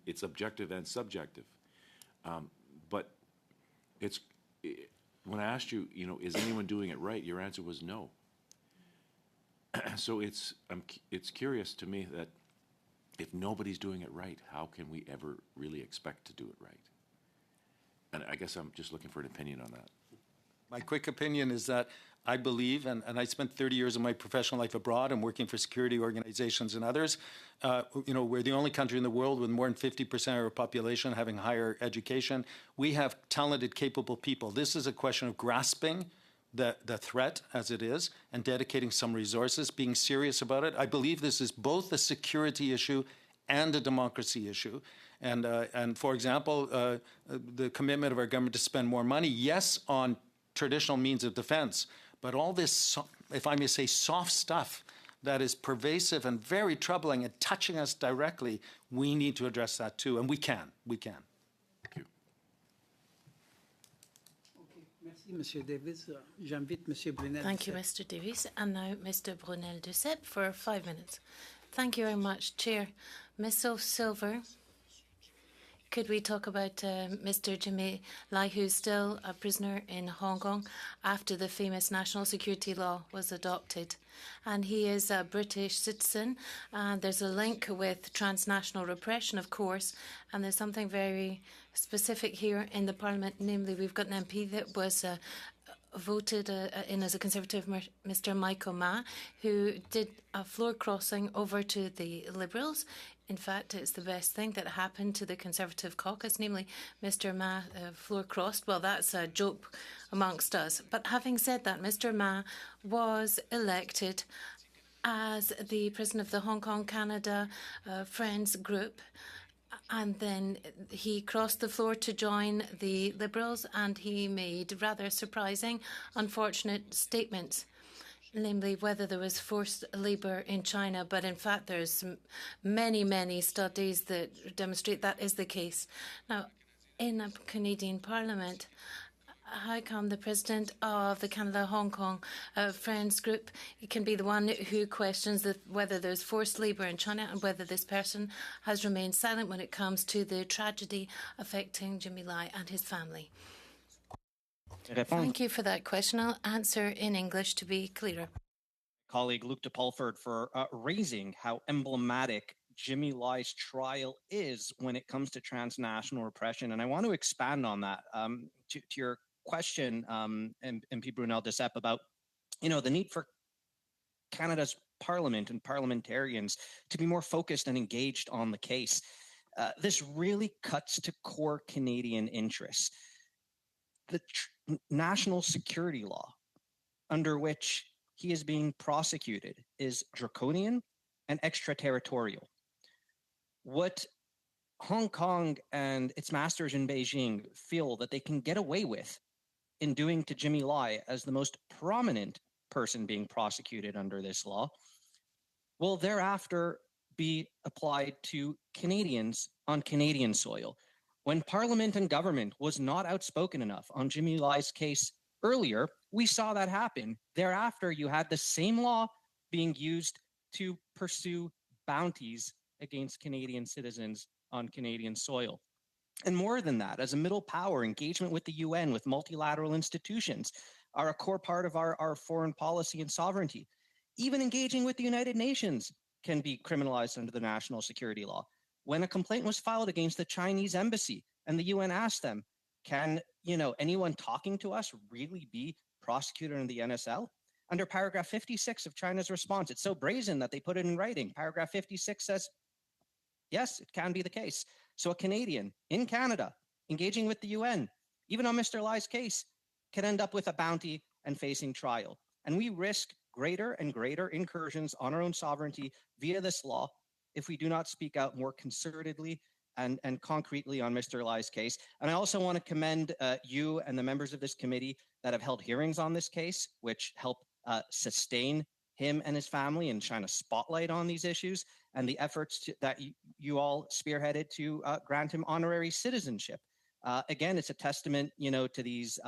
it's objective and subjective. But when I asked you, is anyone doing it right? Your answer was no. So it's curious to me that if nobody's doing it right, how can we ever really expect to do it right? And I guess I'm just looking for an opinion on that. My quick opinion is that I believe, and I spent 30 years of my professional life abroad and working for security organizations and others. We're the only country in the world with more than 50% of our population having higher education. We have talented, capable people. This is a question of grasping the threat as it is and dedicating some resources, being serious about it. I believe this is both a security issue and a democracy issue. And for example, the commitment of our government to spend more money, yes, on traditional means of defense, but all this, if I may say, soft stuff that is pervasive and very troubling and touching us directly, we need to address that too, and we can. Thank you. Merci, Monsieur Davis. J'invite Monsieur Brunel. Thank you, Mr. Davis. And now Mr. Brunel Duceppe for 5 minutes. Thank you very much, Chair. Ms. Silver, could we talk about Mr. Jimmy Lai, who's still a prisoner in Hong Kong after the famous national security law was adopted? And he is a British citizen. And there's a link with transnational repression, of course. And there's something very specific here in the Parliament. Namely, we've got an MP that was voted in as a Conservative, Mr. Michael Ma, who did a floor crossing over to the Liberals. In fact, it's the best thing that happened to the Conservative caucus, namely Mr. Ma floor crossed. Well, that's a joke amongst us. But having said that, Mr. Ma was elected as the president of the Hong Kong Canada Friends Group. And then he crossed the floor to join the Liberals, and he made rather surprising, unfortunate statements, namely whether there was forced labour in China. But in fact, there's many, many studies that demonstrate that is the case. Now, in a Canadian Parliament, how come the president of the Canada-Hong Kong Friends Group can be the one who questions whether there's forced labour in China and whether this person has remained silent when it comes to the tragedy affecting Jimmy Lai and his family? Thank you for that question. I'll answer in English to be clearer. Colleague Luke de Pulford for raising how emblematic Jimmy Lai's trial is when it comes to transnational repression. And I want to expand on that to your question, MP Brunel Duceppe, about the need for Canada's Parliament and parliamentarians to be more focused and engaged on the case. This really cuts to core Canadian interests. The national security law under which he is being prosecuted is draconian and extraterritorial. What Hong Kong and its masters in Beijing feel that they can get away with in doing to Jimmy Lai as the most prominent person being prosecuted under this law will thereafter be applied to Canadians on Canadian soil. When Parliament and government was not outspoken enough on Jimmy Lai's case earlier, we saw that happen. Thereafter, you had the same law being used to pursue bounties against Canadian citizens on Canadian soil. And more than that, as a middle power, engagement with the UN, with multilateral institutions, are a core part of our foreign policy and sovereignty. Even engaging with the United Nations can be criminalized under the national security law. When a complaint was filed against the Chinese embassy and the UN asked them, can anyone talking to us really be prosecuted under the NSL? Under paragraph 56 of China's response, it's so brazen that they put it in writing. Paragraph 56 says, yes, it can be the case. So a Canadian in Canada engaging with the UN, even on Mr. Lai's case, can end up with a bounty and facing trial. And we risk greater and greater incursions on our own sovereignty via this law if we do not speak out more concertedly and concretely on Mr. Lai's case. And I also want to commend you and the members of this committee that have held hearings on this case, which help sustain him and his family and shine a spotlight on these issues, and the efforts that you all spearheaded to grant him honorary citizenship. Again, it's a testament, to these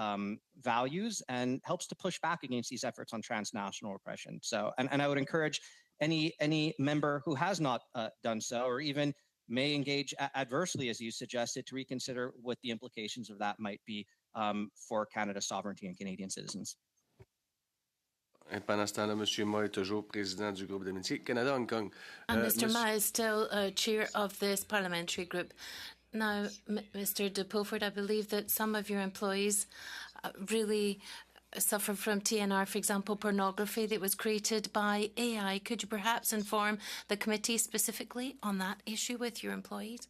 values and helps to push back against these efforts on transnational repression. So, and I would encourage any member who has not done so, or even may engage adversely, as you suggested, to reconsider what the implications of that might be for Canada's sovereignty and Canadian citizens. Pendant ce temps-là, M. Ma est toujours président du groupe d'amitié Canada-Hong Kong. And Mr. Ma is still chair of this parliamentary group. Now, Mr. de Pulford, I believe that some of your employees really suffer from TNR, for example, pornography that was created by AI. Could you perhaps inform the committee specifically on that issue with your employees?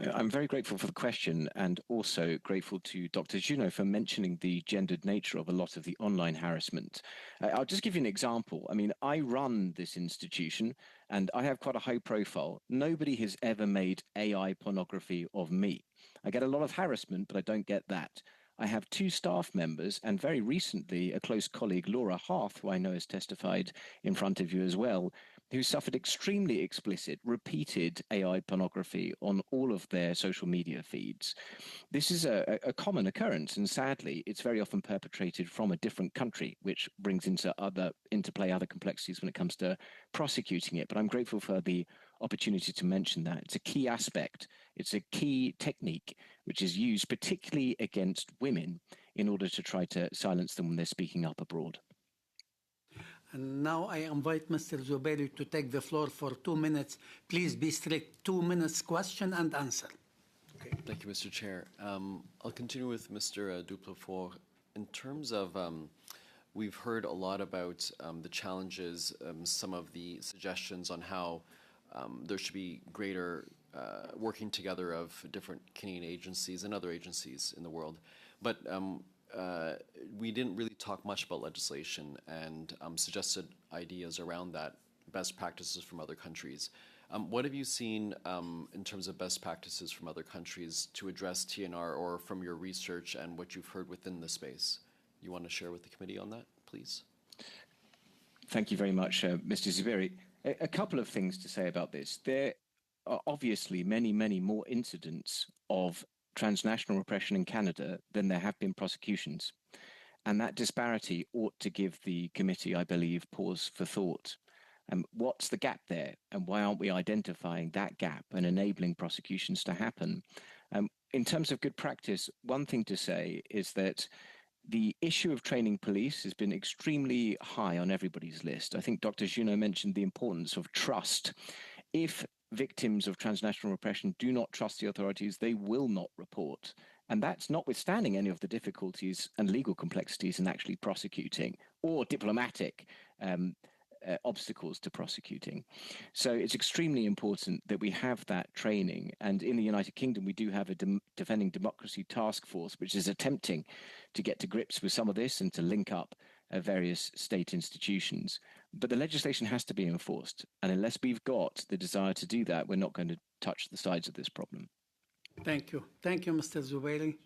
I'm very grateful for the question and also grateful to Dr. Junot for mentioning the gendered nature of a lot of the online harassment. I'll just give you an example. I mean, I run this institution and I have quite a high profile. Nobody has ever made AI pornography of me. I get a lot of harassment, but I don't get that. I have 2 staff members, and very recently, a close colleague, Laura Harth, who I know has testified in front of you as well, who suffered extremely explicit, repeated AI pornography on all of their social media feeds. This is a common occurrence, and sadly, it's very often perpetrated from a different country, which brings into play other complexities when it comes to prosecuting it. But I'm grateful for the opportunity to mention that. It's a key aspect. It's a key technique which is used particularly against women in order to try to silence them when they're speaking up abroad. And now I invite Mr. Zubairi to take the floor for 2 minutes. Please be strict, 2 minutes question and answer. Okay. Thank you, Mr. Chair. I'll continue with Mr. Duplafort. In terms of, we've heard a lot about the challenges, some of the suggestions on how there should be greater working together of different Canadian agencies and other agencies in the world. But we didn't really talk much about legislation and suggested ideas around that, best practices from other countries. What have you seen in terms of best practices from other countries to address TNR, or from your research and what you've heard within the space? You want to share with the committee on that, please? Thank you very much, Mr. Zubairi. A couple of things to say about this. There are obviously many, many more incidents of transnational repression in Canada than there have been prosecutions. And that disparity ought to give the committee, I believe, pause for thought. What's the gap there? And why aren't we identifying that gap and enabling prosecutions to happen? In terms of good practice, one thing to say is that the issue of training police has been extremely high on everybody's list. I think Dr. Junot mentioned the importance of trust. If victims of transnational repression do not trust the authorities, they will not report. And that's notwithstanding any of the difficulties and legal complexities in actually prosecuting, or diplomatic obstacles to prosecuting. So it's extremely important that we have that training. And in the United Kingdom, we do have a Defending Democracy Task Force, which is attempting to get to grips with some of this and to link up various state institutions. But the legislation has to be enforced. And unless we've got the desire to do that, we're not going to touch the sides of this problem. Thank you. Thank you, Mr. Zubairi.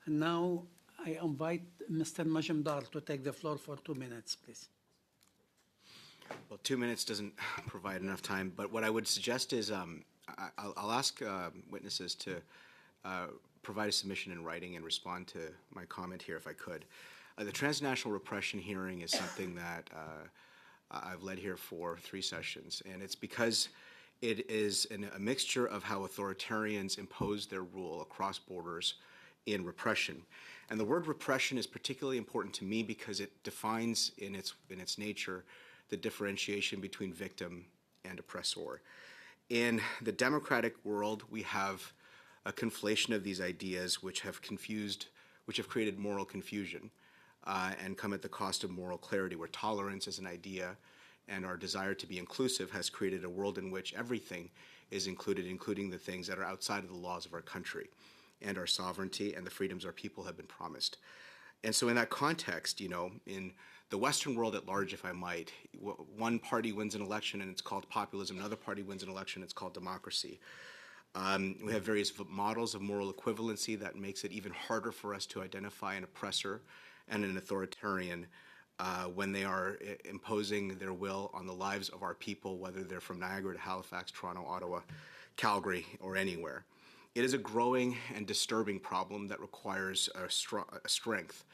And now I invite Mr. Majumdar to take the floor for 2 minutes, please. Well, 2 minutes doesn't provide enough time, but what I would suggest is I'll ask witnesses to provide a submission in writing and respond to my comment here if I could. The transnational repression hearing is something that I've led here for 3 sessions, and it's because it is a mixture of how authoritarians impose their rule across borders in repression. And the word repression is particularly important to me because it defines in its nature the differentiation between victim and oppressor. In the democratic world, we have a conflation of these ideas which have created moral confusion and come at the cost of moral clarity, where tolerance is an idea and our desire to be inclusive has created a world in which everything is included, including the things that are outside of the laws of our country and our sovereignty and the freedoms our people have been promised. And so in that context, in the Western world at large, if I might, one party wins an election and it's called populism, another party wins an election, it's called democracy. We have various models of moral equivalency that makes it even harder for us to identify an oppressor and an authoritarian when they are imposing their will on the lives of our people, whether they're from Niagara to Halifax, Toronto, Ottawa, Calgary, or anywhere. It is a growing and disturbing problem that requires a strength,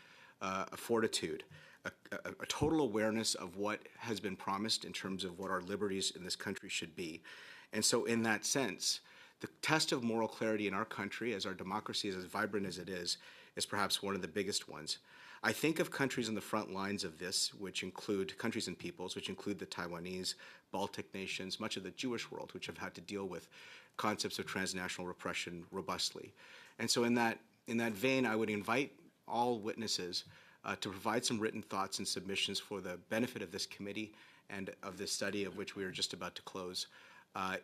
a fortitude, a total awareness of what has been promised in terms of what our liberties in this country should be. And so in that sense, the test of moral clarity in our country, as our democracy is as vibrant as it is perhaps one of the biggest ones. I think of countries on the front lines of this, which include countries and peoples, which include the Taiwanese, Baltic nations, much of the Jewish world, which have had to deal with concepts of transnational repression robustly. And so in that vein, I would invite all witnesses to provide some written thoughts and submissions for the benefit of this committee and of this study of which we are just about to close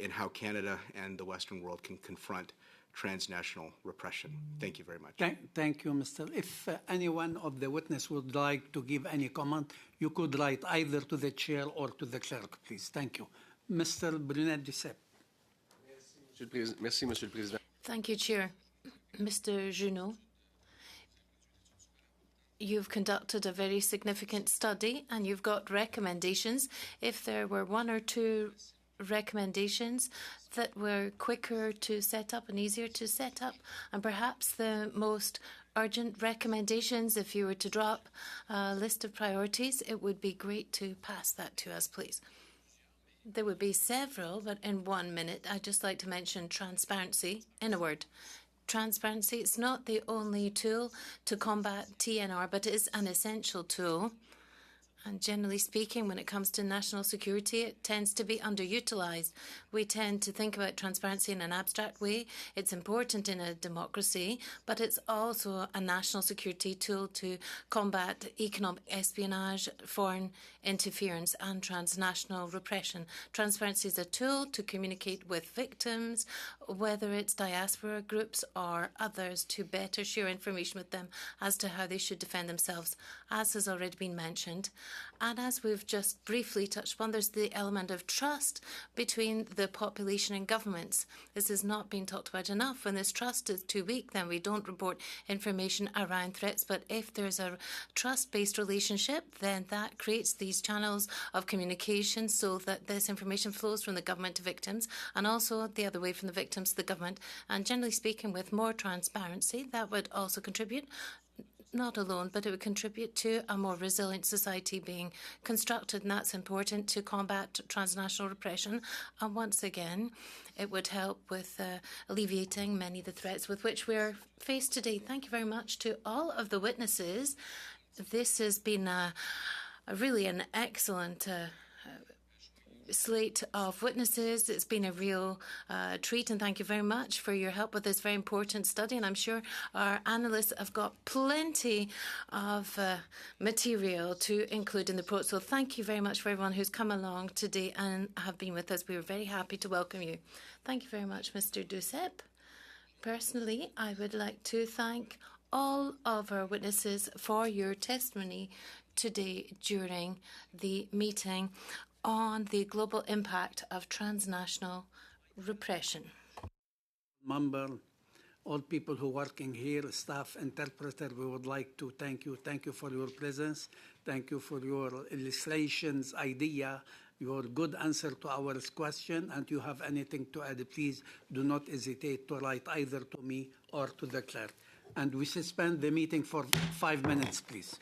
in how Canada and the Western world can confront transnational repression. Thank you very much. Thank you, Mr. If any one of the witness would like to give any comment, you could write either to the chair or to the clerk, please. Thank you. Mr. Brunet Duceppe. Merci, Monsieur le Président. Thank you, Chair. Mr. Junot, you've conducted a very significant study and you've got recommendations. If there were one or two recommendations that were quicker to set up and easier to set up, and perhaps the most urgent recommendations, if you were to drop a list of priorities, it would be great to pass that to us, please. There would be several, but in 1 minute, I'd just like to mention transparency. In a word, transparency is not the only tool to combat TNR, but it is an essential tool. And generally speaking, when it comes to national security, it tends to be underutilized. We tend to think about transparency in an abstract way. It's important in a democracy, but it's also a national security tool to combat economic espionage, foreign interference, and transnational repression. Transparency is a tool to communicate with victims, whether it's diaspora groups or others, to better share information with them as to how they should defend themselves, as has already been mentioned. And as we've just briefly touched upon, there's the element of trust between the population and governments. This has not been talked about enough. When this trust is too weak, then we don't report information around threats. But if there's a trust-based relationship, then that creates these channels of communication so that this information flows from the government to victims, and also the other way, from the victims to the government. And generally speaking, with more transparency, that would also contribute, not alone, but it would contribute to a more resilient society being constructed, and that's important to combat transnational repression. And once again, it would help with alleviating many of the threats with which we're faced today. Thank you very much to all of the witnesses. This has been really an excellent slate of witnesses. It's been a real treat, and thank you very much for your help with this very important study. And I'm sure our analysts have got plenty of material to include in the report. So thank you very much for everyone who's come along today and have been with us. We were very happy to welcome you. Thank you very much, Mr. Duceppe. Personally, I would like to thank all of our witnesses for your testimony today during the meeting on the global impact of transnational repression. Member, all people who are working here, staff, interpreter, we would like to thank you. Thank you for your presence. Thank you for your illustrations, idea, your good answer to our question. And you have anything to add, please do not hesitate to write either to me or to the clerk. And we suspend the meeting for 5 minutes, please.